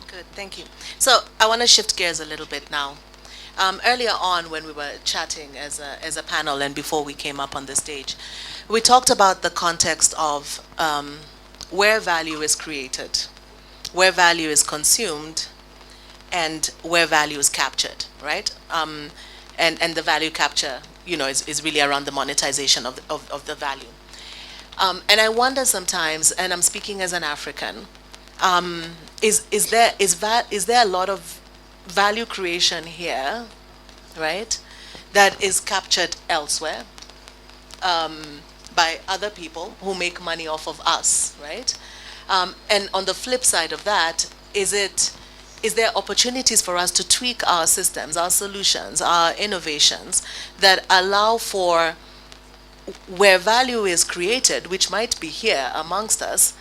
Good, thank you. So I want to shift gears a little bit now. Earlier on when we were chatting as a panel and before we came up on the stage, we talked about the context of where value is created, where value is consumed, and where value is captured, right? And the value capture, you know, is really around the monetization of the value. And I wonder sometimes, and I'm speaking as an African, is there a lot of value creation here, right, that is captured elsewhere by other people who make money off of us, right? And on the flip side of that, is there opportunities for us to tweak our systems, our solutions, our innovations that allow for where value is created, which might be here amongst us,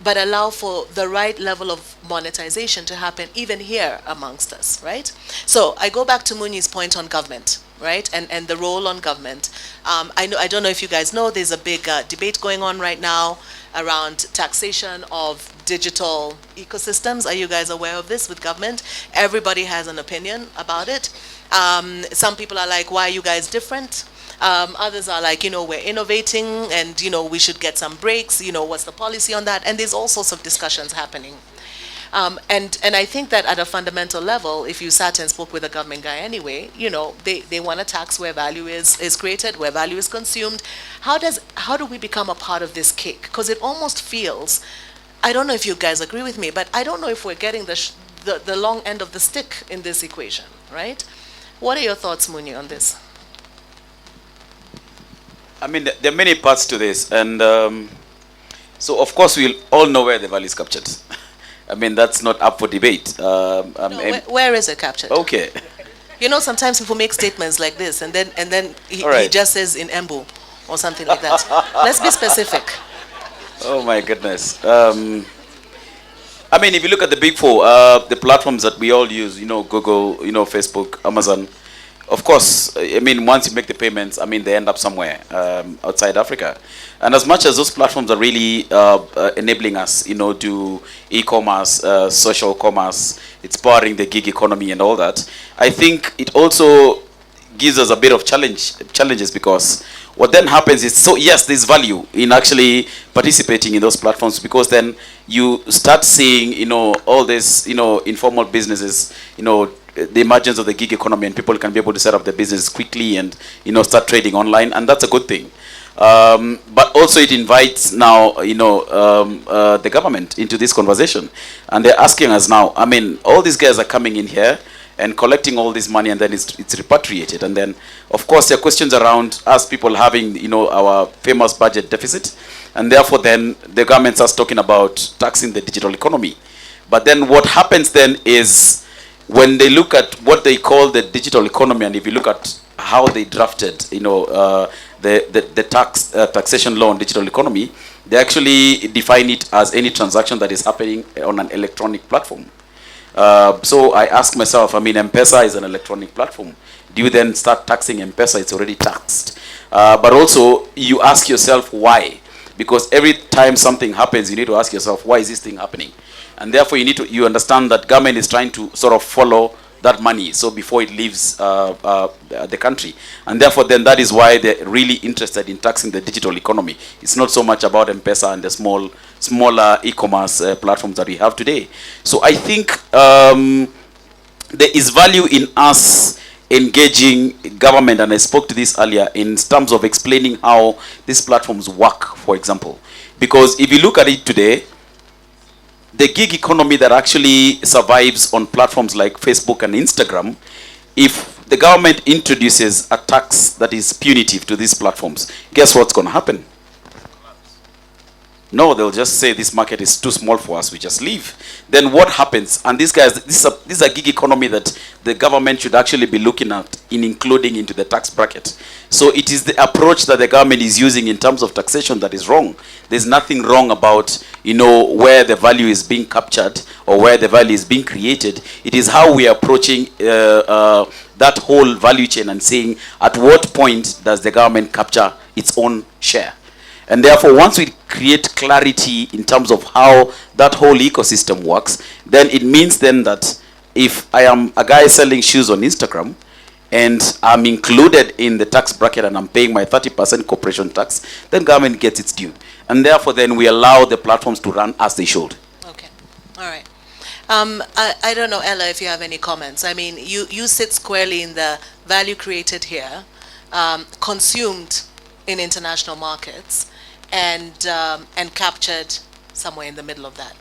but allow for the right level of monetization to happen even here amongst us, right? So I go back to Munyi's point on government, right, and the role on government. I don't know if you guys know, there's a big debate going on right now around taxation of digital ecosystems. Are you guys aware of this with government? Everybody has an opinion about it. Some people are like, why are you guys different? Others are like, you know, we're innovating and, you know, we should get some breaks, you know, what's the policy on that? And there's all sorts of discussions happening. And I think that at a fundamental level, if you sat and spoke with a government guy anyway, you know, they want to tax where value is created, where value is consumed. How do we become a part of this cake? Because it almost feels, I don't know if you guys agree with me, but I don't know if we're getting the long end of the stick in this equation, right? What are your thoughts, Munyi, on this? I mean, there are many parts to this, and so of course we'll all know where the value is captured. I mean, that's not up for debate. Where is it captured? Okay. You know, sometimes people make statements like this, and then he just says in Embu or something like that. Let's be specific. Oh my goodness. I mean, if you look at the big four, the platforms that we all use, you know, Google, you know, Facebook, Amazon, of course, I mean, once you make the payments, I mean, they end up somewhere outside Africa. And as much as those platforms are really enabling us, you know, to e-commerce, social commerce, it's powering the gig economy and all that, I think it also gives us a bit of challenges, because what then happens is, so yes, there's value in actually participating in those platforms, because then you start seeing, you know, all this, you know, informal businesses, you know, the emergence of the gig economy, and people can be able to set up their business quickly and, you know, start trading online, and that's a good thing. But also it invites now, you know, the government into this conversation, and they're asking us now, I mean, all these guys are coming in here and collecting all this money, and then it's repatriated, and then of course there are questions around us people having, you know, our famous budget deficit, and therefore then the government starts talking about taxing the digital economy. But then what happens then is, when they look at what they call the digital economy, and if you look at how they drafted, you know, the taxation law on digital economy, they actually define it as any transaction that is happening on an electronic platform. So I ask myself, I mean, M-Pesa is an electronic platform. Do you then start taxing M-Pesa? It's already taxed. But also, you ask yourself why. Because every time something happens, you need to ask yourself, why is this thing happening? And therefore, you understand that government is trying to sort of follow that money, so before it leaves the country. And therefore, then that is why they're really interested in taxing the digital economy. It's not so much about M-Pesa and the smaller e-commerce platforms that we have today. So I think there is value in us engaging government, and I spoke to this earlier, in terms of explaining how these platforms work, for example. Because if you look at it today, the gig economy that actually survives on platforms like Facebook and Instagram, if the government introduces a tax that is punitive to these platforms, guess what's going to happen? No, they'll just say this market is too small for us, we just leave. Then what happens? And these guys, this is a gig economy that the government should actually be looking at in including into the tax bracket. So it is the approach that the government is using in terms of taxation that is wrong. There's nothing wrong about, you know, where the value is being captured or where the value is being created. It is how we are approaching that whole value chain and saying, at what point does the government capture its own share? And therefore, once we create clarity in terms of how that whole ecosystem works, then it means then that if I am a guy selling shoes on Instagram and I'm included in the tax bracket and I'm paying my 30% corporation tax, then government gets its due. And therefore, then we allow the platforms to run as they should. Okay, all right. I don't know, Ella, if you have any comments. I mean, you sit squarely in the value created here, consumed in international markets, and captured somewhere in the middle of that.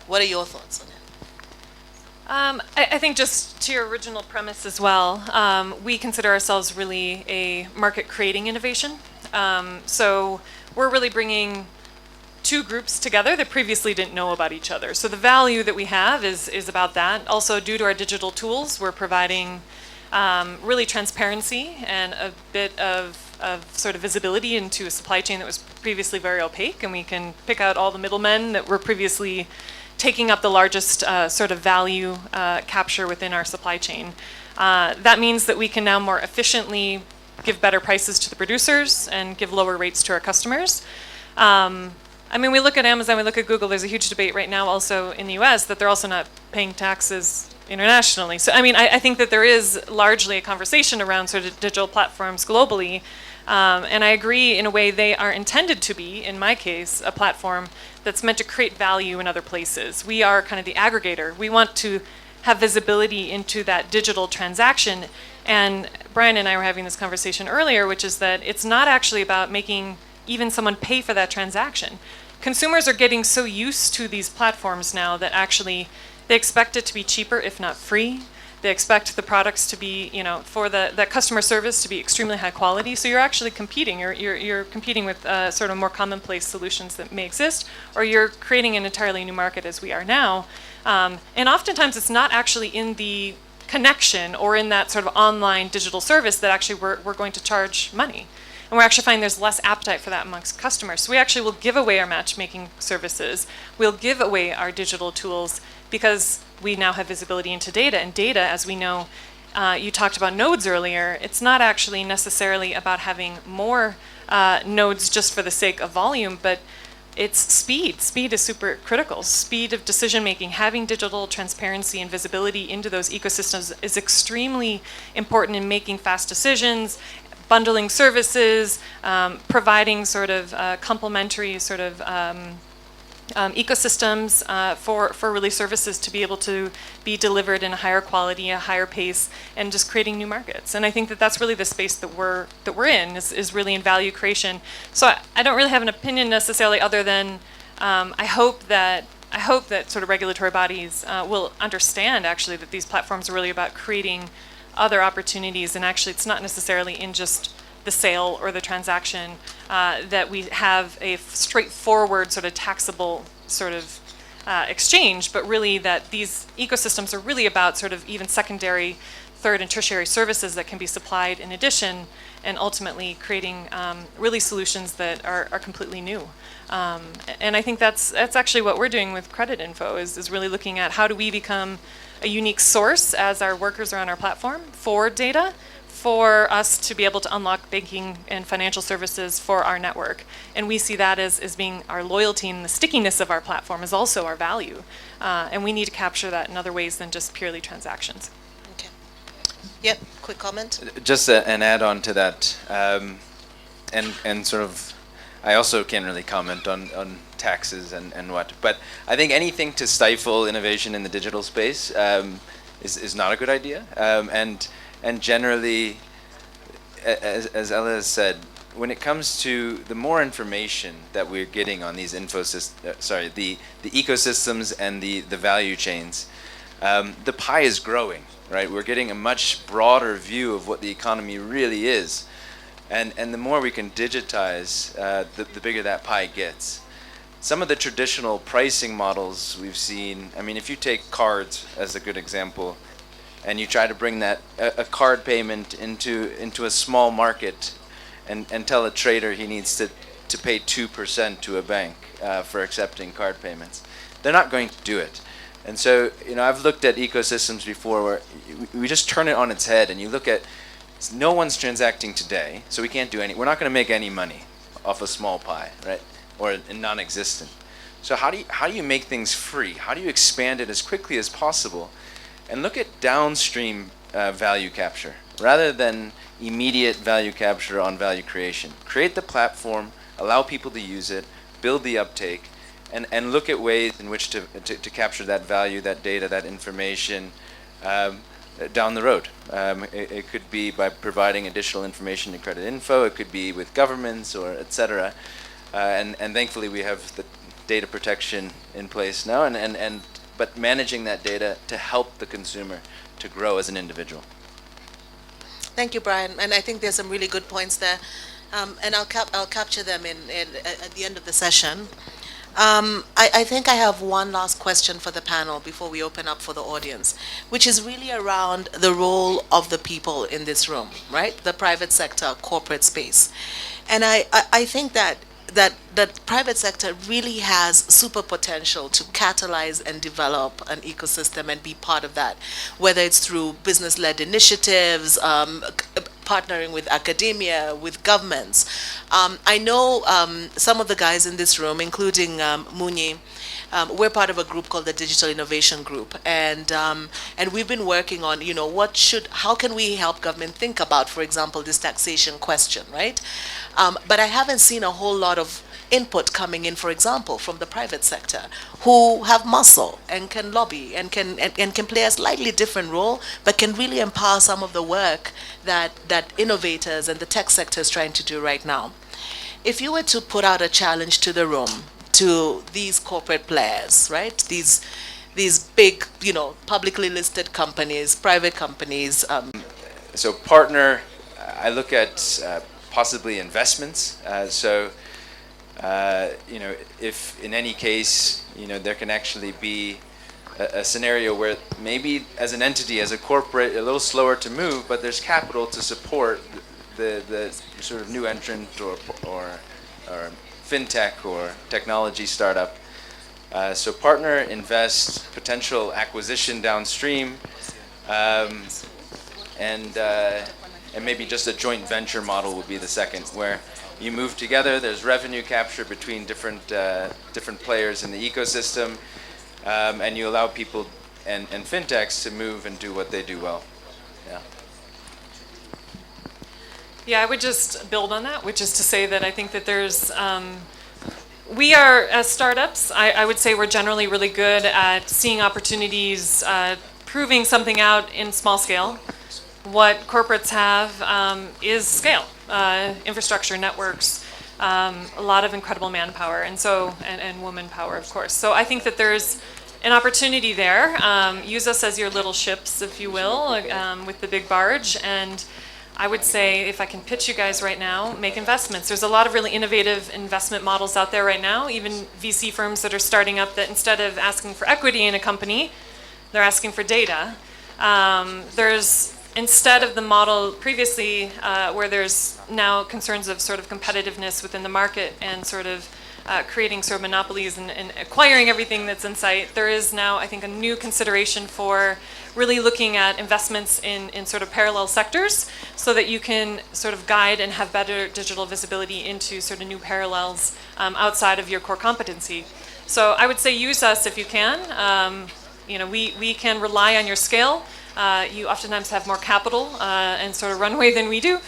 What are your thoughts on it? I think just to your original premise as well, we consider ourselves really a market creating innovation. So we're really bringing two groups together that previously didn't know about each other. So the value that we have is about that. Also, due to our digital tools, we're providing really transparency and a bit of sort of visibility into a supply chain that was previously very opaque, and we can pick out all the middlemen that were previously taking up the largest sort of value capture within our supply chain. That means that we can now more efficiently give better prices to the producers and give lower rates to our customers. I mean, we look at Amazon, we look at Google, there's a huge debate right now also in the US that they're also not paying taxes internationally. So, I mean, I think that there is largely a conversation around sort of digital platforms globally. And I agree, in a way, they are intended to be, in my case, a platform that's meant to create value in other places. We are kind of the aggregator. We want to have visibility into that digital transaction. And Brian and I were having this conversation earlier, which is that it's not actually about making even someone pay for that transaction. Consumers are getting so used to these platforms now that actually they expect it to be cheaper, if not free. They expect the products to be, you know, for the customer service to be extremely high quality. So you're actually competing. You're competing with sort of more commonplace solutions that may exist, or you're creating an entirely new market as we are now. And oftentimes it's not actually in the connection or in that sort of online digital service that actually we're going to charge money. And we're actually finding there's less appetite for that amongst customers. So we actually will give away our matchmaking services. We'll give away our digital tools because we now have visibility into data. And data, as we know, you talked about nodes earlier. It's not actually necessarily about having more nodes just for the sake of volume, but it's speed. Speed is super critical. Speed of decision making, having digital transparency and visibility into those ecosystems is extremely important in making fast decisions, bundling services, providing sort of complementary sort of ecosystems for really services to be able to be delivered in a higher quality, a higher pace, and just creating new markets. And I think that that's really the space that we're in, is really in value creation. So I don't really have an opinion necessarily, other than I hope that sort of regulatory bodies will understand actually that these platforms are really about creating other opportunities, and actually it's not necessarily in just the sale or the transaction, that we have a straightforward sort of taxable sort of exchange, but really that these ecosystems are really about sort of even secondary, third and tertiary services that can be supplied in addition, and ultimately creating really solutions that are completely new. And I think that's actually what we're doing with Creditinfo, is really looking at how do we become a unique source as our workers are on our platform for data, for us to be able to unlock banking and financial services for our network. And we see that as being our loyalty, and the stickiness of our platform is also our value. And we need to capture that in other ways than just purely transactions. Okay. Yep, quick comment. Just an add-on to that, and sort of, I also can't really comment on taxes and what, but I think anything to stifle innovation in the digital space is not a good idea. And generally, as Ella has said, when it comes to the more information that we're getting on these the ecosystems and the value chains, the pie is growing, right? We're getting a much broader view of what the economy really is. And the more we can digitize, the bigger that pie gets. Some of the traditional pricing models we've seen, I mean, if you take cards as a good example, and you try to bring that a card payment into a small market, and tell a trader he needs to pay 2% to a bank for accepting card payments, they're not going to do it. And so, I've looked at ecosystems before where we just turn it on its head, and you look at, no one's transacting today, so we can't do we're not going to make any money off a small pie, right? Or non-existent. So how do you make things free? How do you expand it as quickly as possible? And look at downstream value capture rather than immediate value capture on value creation. Create the platform, allow people to use it, build the uptake, and look at ways in which to capture that value, that data, that information down the road. It could be by providing additional information to Creditinfo, it could be with governments or et cetera. And thankfully we have the data protection in place now, but managing that data to help the consumer to grow as an individual. Thank you, Brian. And I think there's some really good points there. And I'll capture them at the end of the session. I think I have one last question for the panel before we open up for the audience, which is really around the role of the people in this room, right? The private sector, corporate space. And I think that private sector really has super potential to catalyze and develop an ecosystem and be part of that, whether it's through business-led initiatives, partnering with academia, with governments. I know some of the guys in this room, including Munyi, we're part of a group called the Digital Innovation Group, and we've been working on, how can we help government think about, for example, this taxation question, right? But I haven't seen a whole lot of input coming in, for example, from the private sector, who have muscle and can lobby and can play a slightly different role, but can really empower some of the work that innovators and the tech sector is trying to do right now. If you were to put out a challenge to the room, to these corporate players, right? These big, publicly listed companies, private companies. So partner, I look at possibly investments. If in any case, there can actually be a scenario where maybe as an entity, as a corporate, a little slower to move, but there's capital to support the sort of new entrant or fintech or technology startup. So partner, invest, potential acquisition downstream. and maybe just a joint venture model would be the second, where you move together. There's revenue capture between different players in the ecosystem, and you allow people and fintechs to move and do what they do well. Yeah. Yeah, I would just build on that, which is to say that I think that there's, we are, as startups, I would say we're generally really good at seeing opportunities, proving something out in small scale. What corporates have is scale, infrastructure, networks, a lot of incredible manpower, and woman power, of course. So I think that there's an opportunity there. Use us as your little ships, if you will, with the big barge. And I would say, if I can pitch you guys right now, make investments. There's a lot of really innovative investment models out there right now, even VC firms that are starting up that instead of asking for equity in a company, they're asking for data. There's, instead of the model previously where there's now concerns of sort of competitiveness within the market and sort of creating sort of monopolies and acquiring everything that's in sight, there is now, I think, a new consideration for really looking at investments in sort of parallel sectors so that you can sort of guide and have better digital visibility into sort of new parallels outside of your core competency. So I would say use us if you can. You know, we can rely on your scale. You oftentimes have more capital and sort of runway than we do.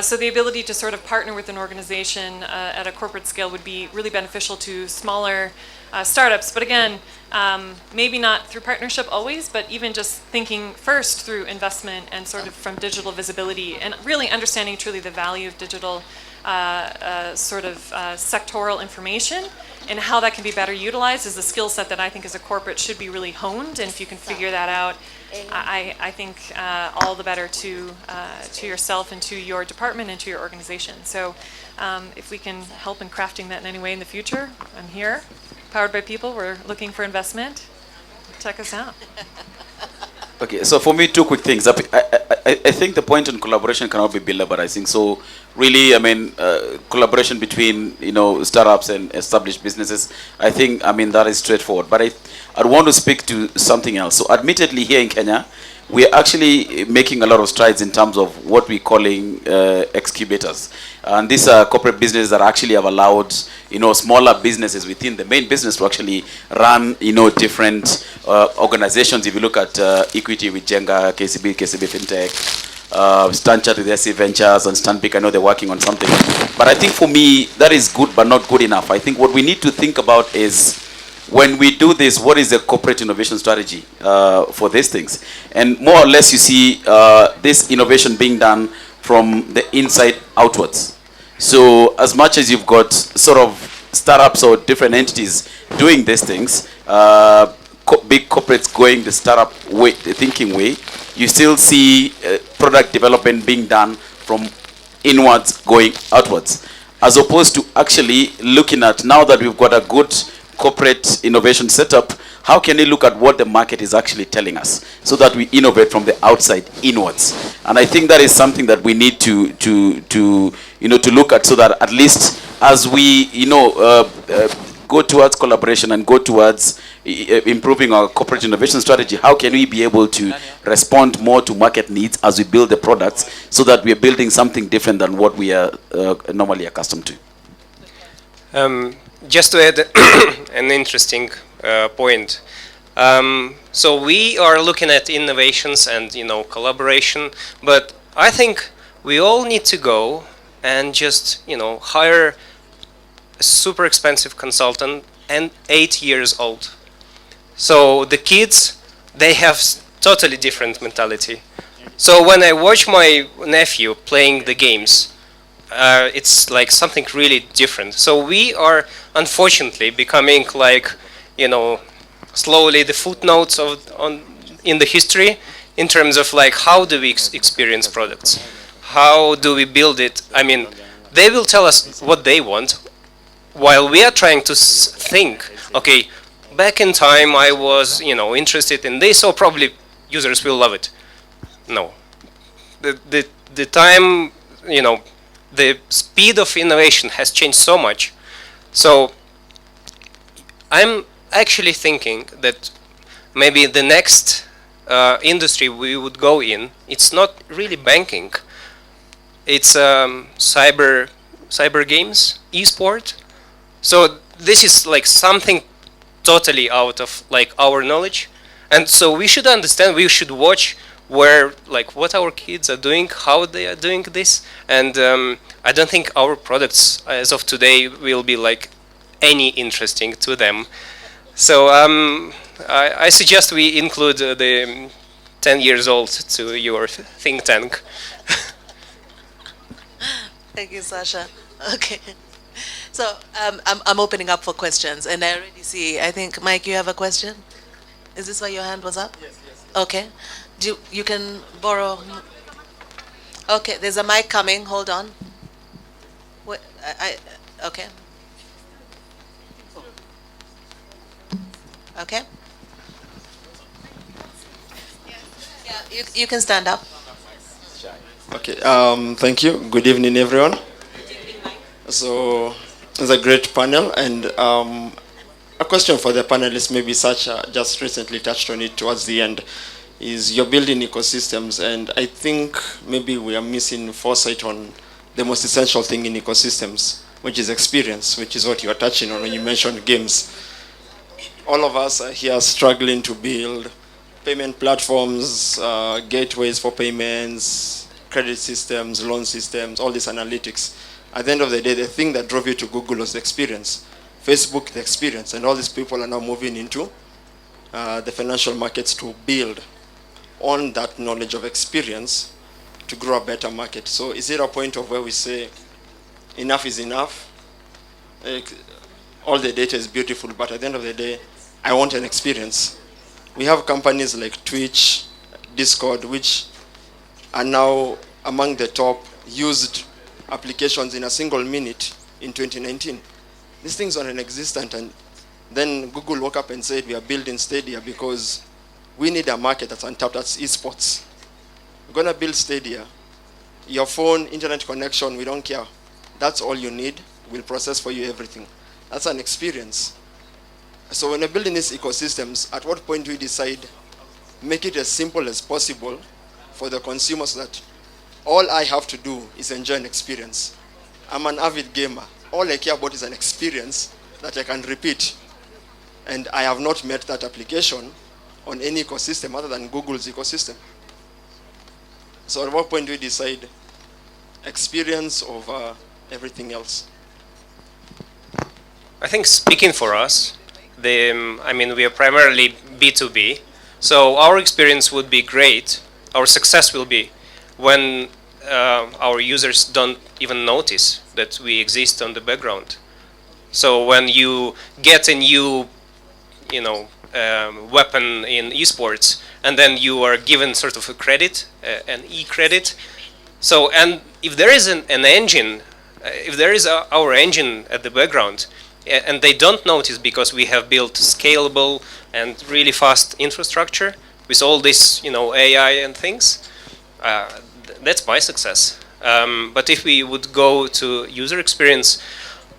So the ability to sort of partner with an organization at a corporate scale would be really beneficial to smaller startups. But again, maybe not through partnership always, but even just thinking first through investment and sort of from digital visibility and really understanding truly the value of digital sort of sectoral information and how that can be better utilized is a skill set that I think as a corporate should be really honed. And if you can figure that out, I think all the better to yourself and to your department and to your organization. So if we can help in crafting that in any way in the future, I'm here. Powered by People, we're looking for investment. Check us out. Okay, so for me, two quick things. I think the point on collaboration cannot be built, but I think so. Really, I mean, collaboration between startups and established businesses. I think, I mean, that is straightforward. But I want to speak to something else. So, admittedly, here in Kenya, we are actually making a lot of strides in terms of what we're calling excubators. And these are corporate businesses that actually have allowed, smaller businesses within the main business to actually run, different organizations. If you look at Equity with Jenga, KCB Fintech, Stanchart with SC Ventures, and Stanpic, I know they're working on something. But I think for me, that is good, but not good enough. I think what we need to think about is, when we do this, what is the corporate innovation strategy for these things? And more or less, you see this innovation being done from the inside outwards. So as much as you've got sort of startups or different entities doing these things, big corporates going the startup way, the thinking way, you still see product development being done from inwards going outwards. As opposed to actually looking at, now that we've got a good corporate innovation setup, how can we look at what the market is actually telling us so that we innovate from the outside inwards? And I think that is something that we need to look at, so that at least as we go towards collaboration and go towards improving our corporate innovation strategy, how can we be able to respond more to market needs as we build the products, so that we are building something different than what we are normally accustomed to? Just to add an interesting point. So we are looking at innovations and collaboration, but I think we all need to go and just hire a super expensive consultant and 8 years old. So the kids, they have totally different mentality. So when I watch my nephew playing the games, it's like something really different. So we are unfortunately becoming like, slowly the footnotes in the history in terms of like how do we experience products, how do we build it. I mean, they will tell us what they want, while we are trying to think, okay, back in time I was interested in this, so probably users will love it. No, the time, the speed of innovation has changed so much. So I'm actually thinking that maybe the next industry we would go in, it's not really banking. It's cyber games, e-sport. So this is like something totally out of like our knowledge, and so we should understand. We should watch where like what our kids are doing, how they are doing this, and I don't think our products as of today will be like any interesting to them. So I suggest we include the 10 years old to your think tank. Thank you, Sasha. Okay. So I'm opening up for questions, and I already see, I think, Mike, you have a question? Is this why your hand was up? Yes. Okay. You can borrow. Okay, there's a mic coming. Hold on. Wait, okay. Okay. Yeah, you can stand up. Okay, thank you. Good evening, everyone. So, it's a great panel, and a question for the panelists, maybe Sasha just recently touched on it towards the end, is you're building ecosystems, and I think maybe we are missing foresight on the most essential thing in ecosystems, which is experience, which is what you are touching on when you mentioned games. All of us are here struggling to build payment platforms, gateways for payments, credit systems, loan systems, all these analytics. At the end of the day, the thing that drove you to Google was the experience. Facebook, the experience, and all these people are now moving into the financial markets to build on that knowledge of experience to grow a better market. So is it a point of where we say enough is enough? All the data is beautiful, but at the end of the day, I want an experience. We have companies like Twitch, Discord, which are now among the top used applications in a single minute in 2019. These things are non-existent, and then Google woke up and said we are building Stadia because we need a market that's untapped, that's esports. We're going to build Stadia. Your phone, internet connection, we don't care. That's all you need. We'll process for you everything. That's an experience. So when we're building these ecosystems, at what point do we decide, make it as simple as possible for the consumers that all I have to do is enjoy an experience. I'm an avid gamer. All I care about is an experience that I can repeat. And I have not met that application on any ecosystem other than Google's ecosystem. So at what point do we decide experience over everything else? I think speaking for us, we are primarily B2B, so our experience would be great. Our success will be when our users don't even notice that we exist on the background. So when you get a new, weapon in esports, and then you are given sort of a credit, an e-credit. So, and if there is an engine, if there is our engine at the background, and they don't notice because we have built scalable and really fast infrastructure with all this, AI and things, that's my success. But if we would go to user experience,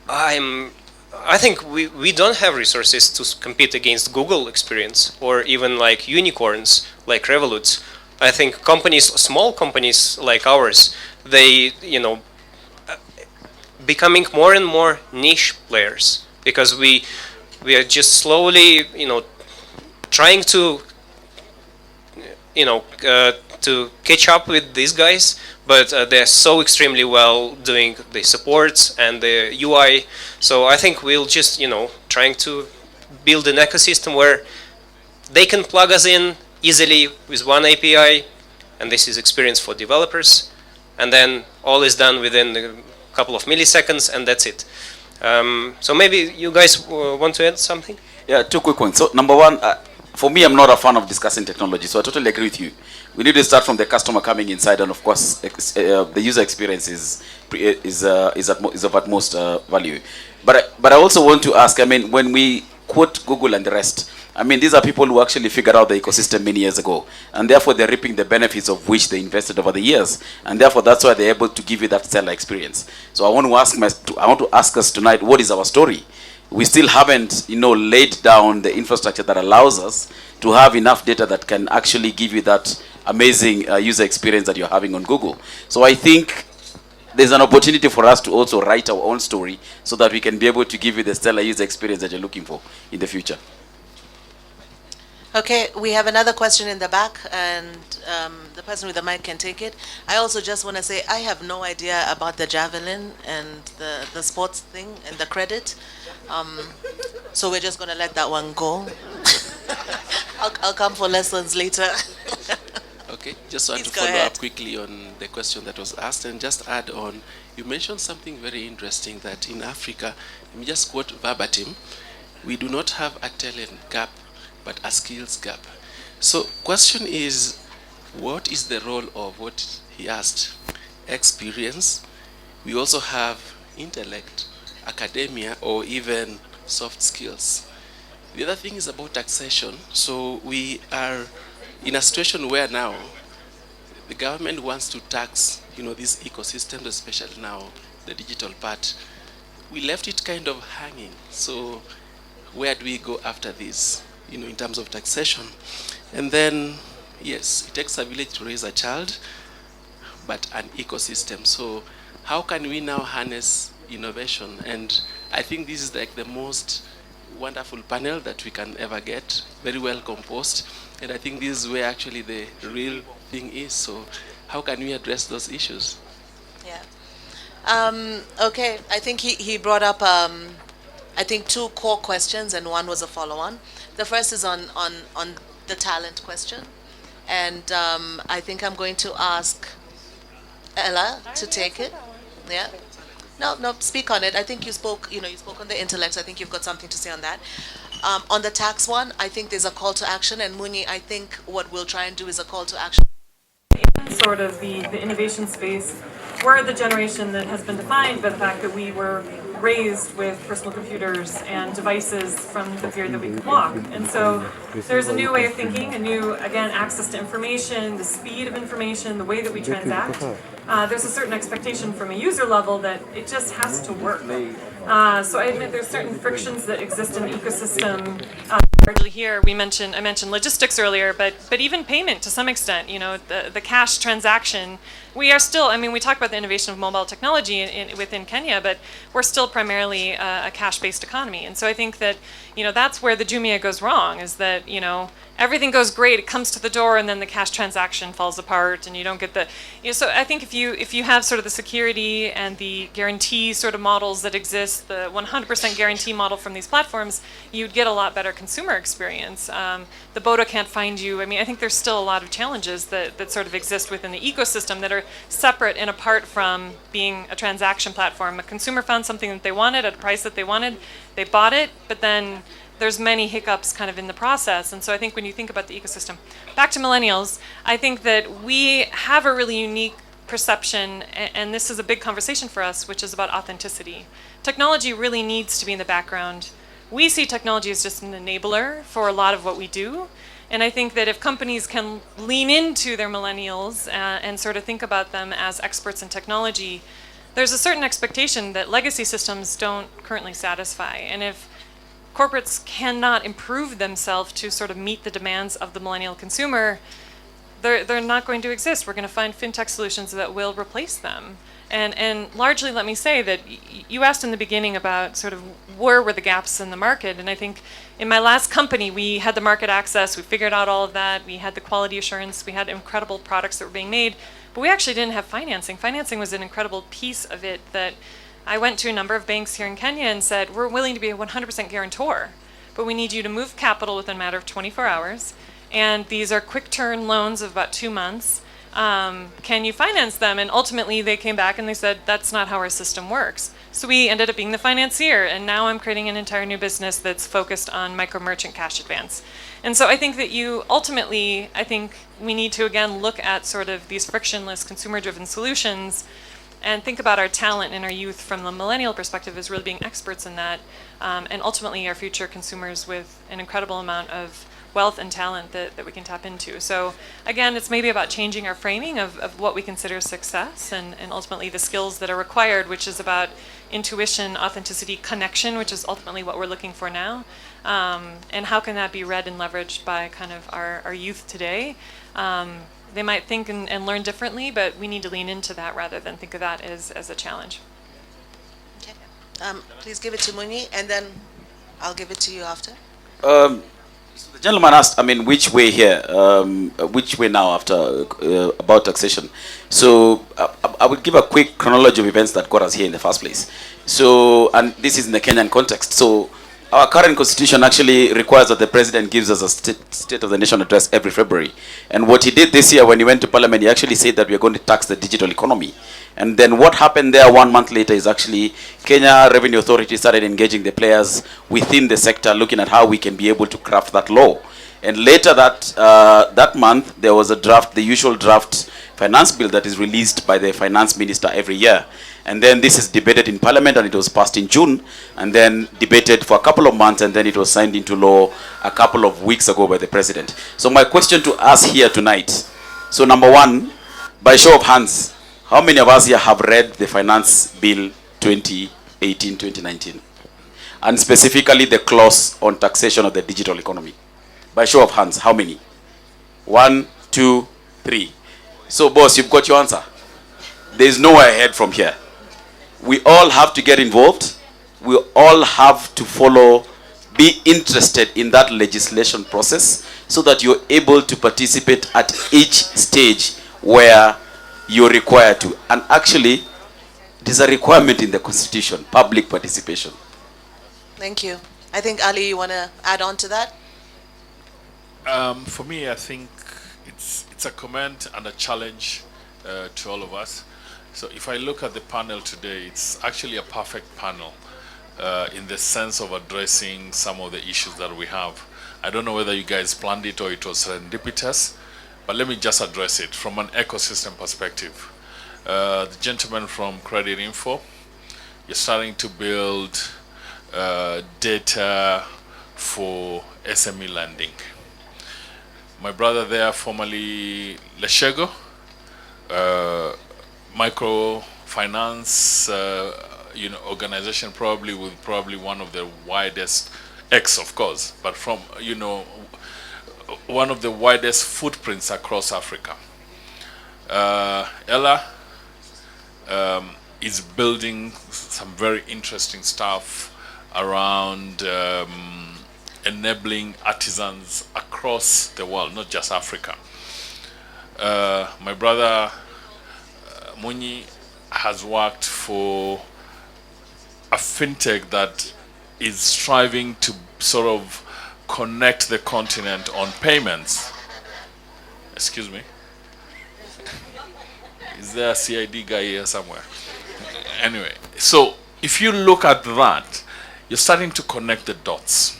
I think we don't have resources to compete against Google experience or even like unicorns like Revolut. I think small companies like ours, they, becoming more and more niche players because we are just slowly, trying to, to catch up with these guys, but they're so extremely well doing the supports and the UI. So I think we'll just, trying to build an ecosystem where they can plug us in easily with one API, and this is experience for developers, and then all is done within a couple of milliseconds, and that's it. So maybe you guys want to add something? Yeah, two quick points. So number one, for me, I'm not a fan of discussing technology, so I totally agree with you. We need to start from the customer coming inside, and of course, the user experience is of utmost value. But I also want to ask, when we quote Google and the rest, these are people who actually figured out the ecosystem many years ago, and therefore they're reaping the benefits of which they invested over the years, and therefore that's why they're able to give you that stellar experience. So I want to ask us tonight, what is our story? we still haven't, laid down the infrastructure that allows us to have enough data that can actually give you that amazing user experience that you're having on Google. So I think there's an opportunity for us to also write our own story so that we can be able to give you the stellar user experience that you're looking for in the future. Okay, we have another question in the back, and the person with the mic can take it. I also just want to say I have no idea about the javelin and the sports thing and the credit. So we're just going to let that one go. I'll come for lessons later. Okay, just want Please to go follow ahead. up quickly on the question that was asked and just add on. You mentioned something very interesting that in Africa, let me just quote verbatim, we do not have a talent gap, but a skills gap. So question is, what is the role of what he asked? Experience. We also have intellect, academia, or even soft skills. The other thing is about taxation. So we are in a situation where now the government wants to tax, these ecosystems, especially now the digital part. We left it kind of hanging. So where do we go after this, in terms of taxation? And then, yes, it takes a village to raise a child, but an ecosystem. So how can we now harness innovation? And I think this is like the most wonderful panel that we can ever get, very well composed. And I think this is where actually the real thing is. So how can we address those issues? Yeah. Okay, I think he brought up, I think, two core questions, and one was a follow-on. The first is on the talent question. And I think I'm going to ask Ella to take it. Yeah. No, speak on it. I think you spoke on the intellect. I think you've got something to say on that. On the tax one, I think there's a call to action, and Munyi, I think what we'll try and do is a call to action. In sort of the innovation space, we're the generation that has been defined by the fact that we were raised with personal computers and devices from the period that we could walk. And so there's a new way of thinking, a new, again, access to information, the speed of information, the way that we transact. There's a certain expectation from a user level that it just has to work. So I admit there's certain frictions that exist in the ecosystem. Largely here, I mentioned logistics earlier, but even payment to some extent, the cash transaction. We are still, we talk about the innovation of mobile technology within Kenya, but we're still primarily a cash-based economy. And so I think that, that's where the Jumia goes wrong, is that, everything goes great, it comes to the door, and then the cash transaction falls apart, and you don't get the, so I think if you have sort of the security and the guarantee sort of models that exist, the 100% guarantee model from these platforms, you'd get a lot better consumer experience. The BOTA can't find you. I think there's still a lot of challenges that sort of exist within the ecosystem that are separate and apart from being a transaction platform. A consumer found something that they wanted at a price that they wanted, they bought it, but then there's many hiccups kind of in the process. And so I think when you think about the ecosystem, back to millennials, I think that we have a really unique perception, and this is a big conversation for us, which is about authenticity. Technology really needs to be in the background. We see technology as just an enabler for a lot of what we do. And I think that if companies can lean into their millennials and sort of think about them as experts in technology, there's a certain expectation that legacy systems don't currently satisfy. And if corporates cannot improve themselves to sort of meet the demands of the millennial consumer, they're not going to exist. We're going to find fintech solutions that will replace them. And largely, let me say that you asked in the beginning about sort of where were the gaps in the market. And I think in my last company, we had the market access, we figured out all of that, we had the quality assurance, we had incredible products that were being made, but we actually didn't have financing. Financing was an incredible piece of it that I went to a number of banks here in Kenya and said, we're willing to be a 100% guarantor, but we need you to move capital within a matter of 24 hours. And these are quick turn loans of about 2 months. Can you finance them? And ultimately they came back and they said, that's not how our system works. So we ended up being the financier, and now I'm creating an entire new business that's focused on micro merchant cash advance. And so I think that I think we need to again look at sort of these frictionless consumer driven solutions and think about our talent and our youth from the millennial perspective as really being experts in that, and ultimately our future consumers with an incredible amount of wealth and talent that we can tap into. So again, it's maybe about changing our framing of what we consider success and ultimately the skills that are required, which is about intuition, authenticity, connection, which is ultimately what we're looking for now. And how can that be read and leveraged by kind of our youth today? They might think and learn differently, but we need to lean into that rather than think of that as a challenge. Okay. Please give it to Munyi, and then I'll give it to you after. So the gentleman asked, I mean, which way here? Which way now after about taxation? So I would give a quick chronology of events that got us here in the first place. So, and this is in the Kenyan context. So our current constitution actually requires that the president gives us a state of the nation address every February. And what he did this year when he went to parliament, he actually said that we are going to tax the digital economy. And then what happened there 1 month later is actually Kenya Revenue Authority started engaging the players within the sector, looking at how we can be able to craft that law. And later that month, there was a draft, the usual draft finance bill that is released by the finance minister every year. And then this is debated in parliament, and it was passed in June, and then debated for a couple of months, and then it was signed into law a couple of weeks ago by the president. So my question to us here tonight, so number one, by show of hands, how many of us here have read the finance bill 2018-2019? And specifically the clause on taxation of the digital economy? By show of hands, how many? 1, 2, 3. So boss, you've got your answer. There's nowhere ahead from here. We all have to get involved. We all have to follow, be interested in that legislation process so that you're able to participate at each stage where you're required to. And actually, there's a requirement in the Constitution, public participation. Thank you. I think, Ali, you want to add on to that? For me, I think it's a comment and a challenge to all of us. So if I look at the panel today, it's actually a perfect panel in the sense of addressing some of the issues that we have. I don't know whether you guys planned it or it was serendipitous, but let me just address it from an ecosystem perspective. The gentleman from Creditinfo, you're starting to build data for SME lending. My brother there, formerly Leshego, microfinance organization, probably one of the widest, of course, but from one of the widest footprints across Africa. Ella is building some very interesting stuff around enabling artisans across the world, not just Africa. My brother Munyi has worked for a fintech that is striving to sort of connect the continent on payments. Excuse me. Is there a CID guy here somewhere? Anyway, so if you look at that, you're starting to connect the dots.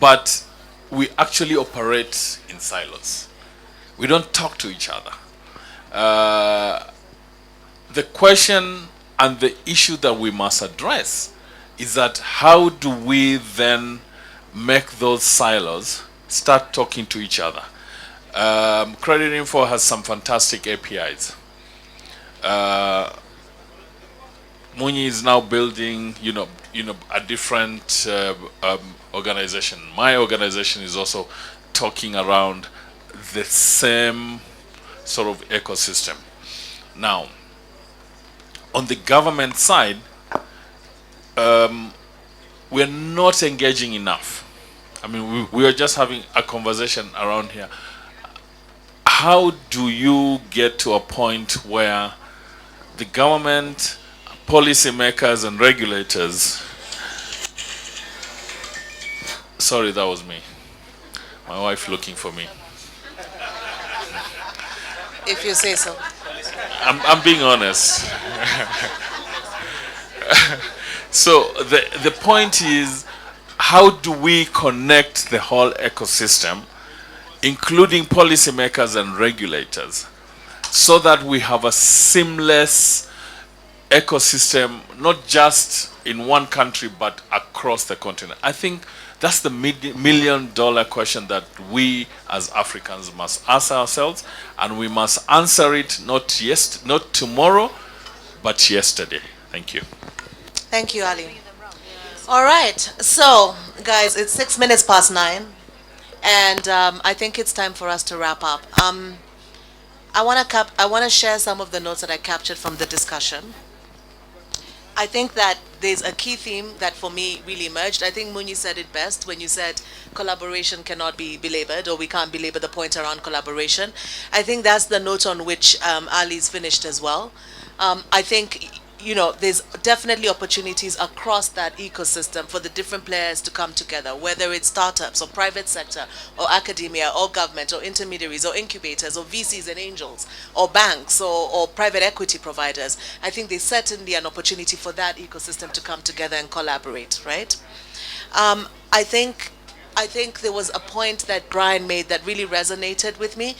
But we actually operate in silos. We don't talk to each other. The question and the issue that we must address is that how do we then make those silos start talking to each other? Creditinfo has some fantastic APIs. Munyi is now building, a different organization. My organization is also talking around the same sort of ecosystem. Now, on the government side, we're not engaging enough. I mean, we are just having a conversation around here. How do you get to a point where the government, policymakers, and regulators... Sorry, that was me. My wife looking for me. If you say so. I'm being honest. So the point is, how do we connect the whole ecosystem, including policymakers and regulators, so that we have a seamless ecosystem, not just in one country, but across the continent? I think that's the million-dollar question that we as Africans must ask ourselves, and we must answer it not tomorrow, but yesterday. Thank you. Thank you, Ali. All right, so guys, it's 9:06, and I think it's time for us to wrap up. I want to share some of the notes that I captured from the discussion. I think that there's a key theme that for me really emerged. I think Munyi said it best when you said collaboration cannot be belabored, or we can't belabor the point around collaboration. I think that's the note on which Ali's finished as well. I think, there's definitely opportunities across that ecosystem for the different players to come together, whether it's startups or private sector or academia or government or intermediaries or incubators or VCs and angels or banks or private equity providers. I think there's certainly an opportunity for that ecosystem to come together and collaborate, right? I think there was a point that Brian made that really resonated with me.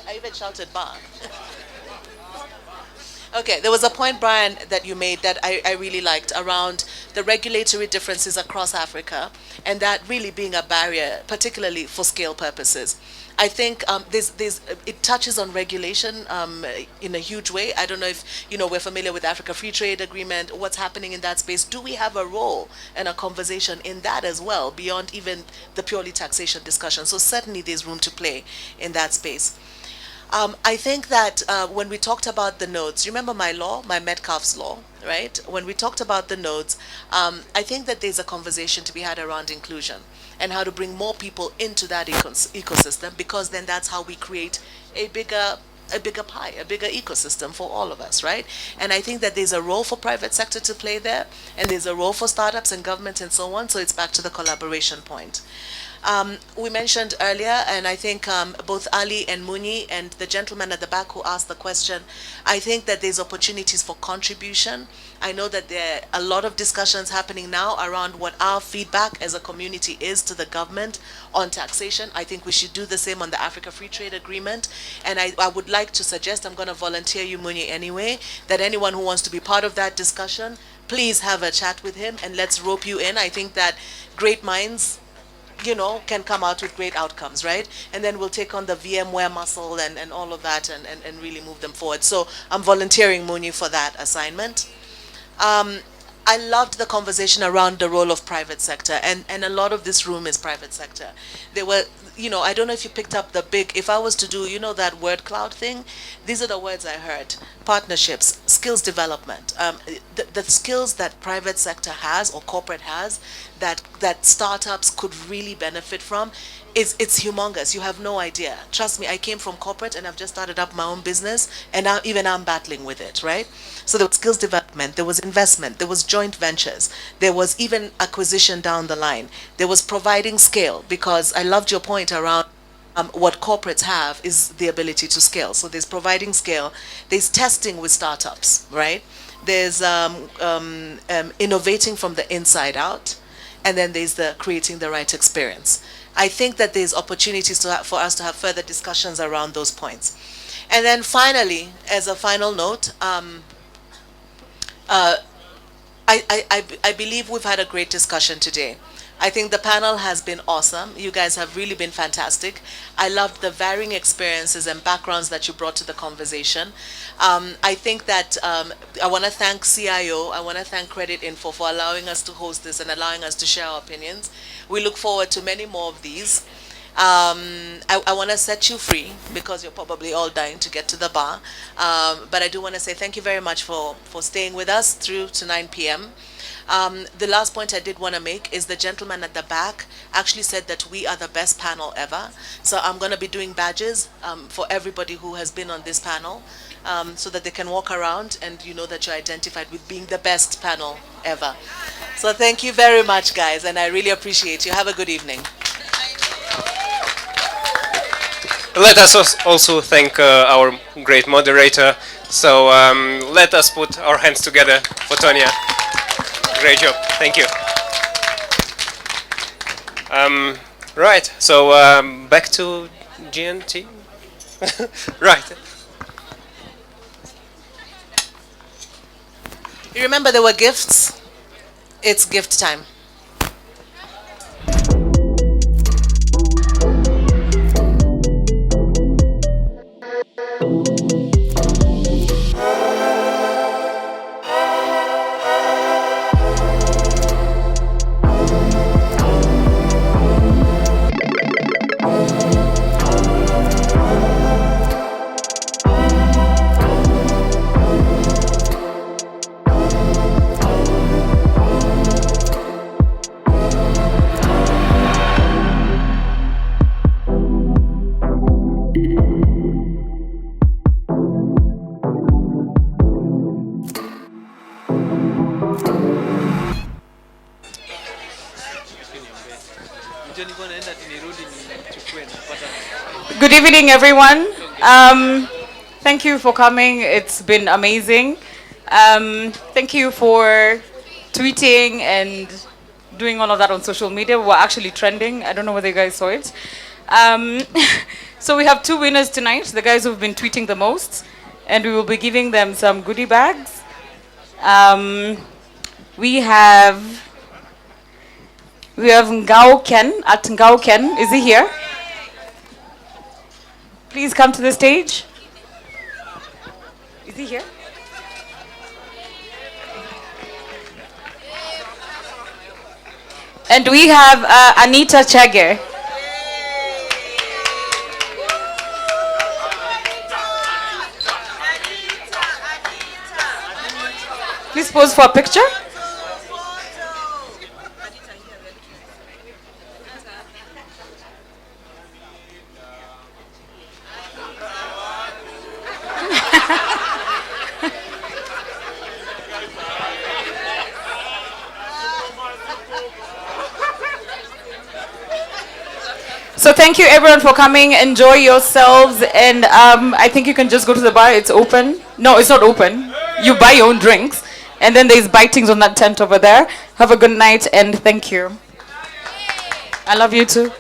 I even shouted bar. Okay, there was a point, Brian, that you made that I really liked around the regulatory differences across Africa, and that really being a barrier, particularly for scale purposes. I think it touches on regulation in a huge way. I don't know if we're familiar with Africa Free Trade Agreement, what's happening in that space. Do we have a role and a conversation in that as well, beyond even the purely taxation discussion? So certainly there's room to play in that space. I think that when we talked about the nodes, remember my Metcalfe's law, right? When we talked about the nodes, I think that there's a conversation to be had around inclusion and how to bring more people into that ecosystem, because then that's how we create a bigger pie, a bigger ecosystem for all of us, right? And I think that there's a role for private sector to play there, and there's a role for startups and government and so on. So it's back to the collaboration point. We mentioned earlier, and I think both Ali and Munyi and the gentleman at the back who asked the question, I think that there's opportunities for contribution. I know that there are a lot of discussions happening now around what our feedback as a community is to the government on taxation. I think we should do the same on the Africa Free Trade Agreement. And I would like to suggest, I'm going to volunteer you, Munyi, anyway, that anyone who wants to be part of that discussion, please have a chat with him and let's rope you in. I think that great minds can come out with great outcomes, right? And then we'll take on the VMware muscle and all of that and really move them forward. So I'm volunteering Munyi for that assignment. I loved the conversation around the role of private sector, and a lot of this room is private sector. There were, I don't know if you picked up if I was to do, that word cloud thing, these are the words I heard: partnerships, skills development, the skills that private sector has or corporate has that startups could really benefit from. It's humongous. You have no idea. Trust me, I came from corporate and I've just started up my own business, and now even I'm battling with it, right? So there was skills development, there was investment, there was joint ventures, there was even acquisition down the line. There was providing scale, because I loved your point around what corporates have is the ability to scale. So there's providing scale, there's testing with startups, right? There's innovating from the inside out, and then there's the creating the right experience. I think that there's opportunities for us to have further discussions around those points. And then finally, as a final note, I believe we've had a great discussion today. I think the panel has been awesome. You guys have really been fantastic. I loved the varying experiences and backgrounds that you brought to the conversation. I think that I want to thank CIO, I want to thank Creditinfo for allowing us to host this and allowing us to share our opinions. We look forward to many more of these. I want to set you free, because you're probably all dying to get to the bar. But I do want to say thank you very much for staying with us through to 9 p.m. The last point I did want to make is the gentleman at the back actually said that we are the best panel ever. So I'm going to be doing badges for everybody who has been on this panel, so that they can walk around and you know that you're identified with being the best panel ever. So thank you very much, guys, and I really appreciate you. Have a good evening. Let us also thank our great moderator. So let us put our hands together for Tonia. Great job. Thank you. Right. So back to GNT. Right. You remember there were gifts? It's gift time. Good evening, everyone. Thank you for coming. It's been amazing. Thank you for tweeting and doing all of that on social media. We're actually trending. I don't know whether you guys saw it. So we have 2 winners tonight, the guys who've been tweeting the most, and we will be giving them some goodie bags. We have Ngao Ken at Ngao Ken. Is he here? Please come to the stage. Is he here? And we have Anita Chage. Please pose for a picture. So thank you everyone for coming. Enjoy yourselves, and I think you can just go to the bar. It's open. No, it's not open. You buy your own drinks, and then there's bitings on that tent over there. Have a good night, and thank you. I love you too.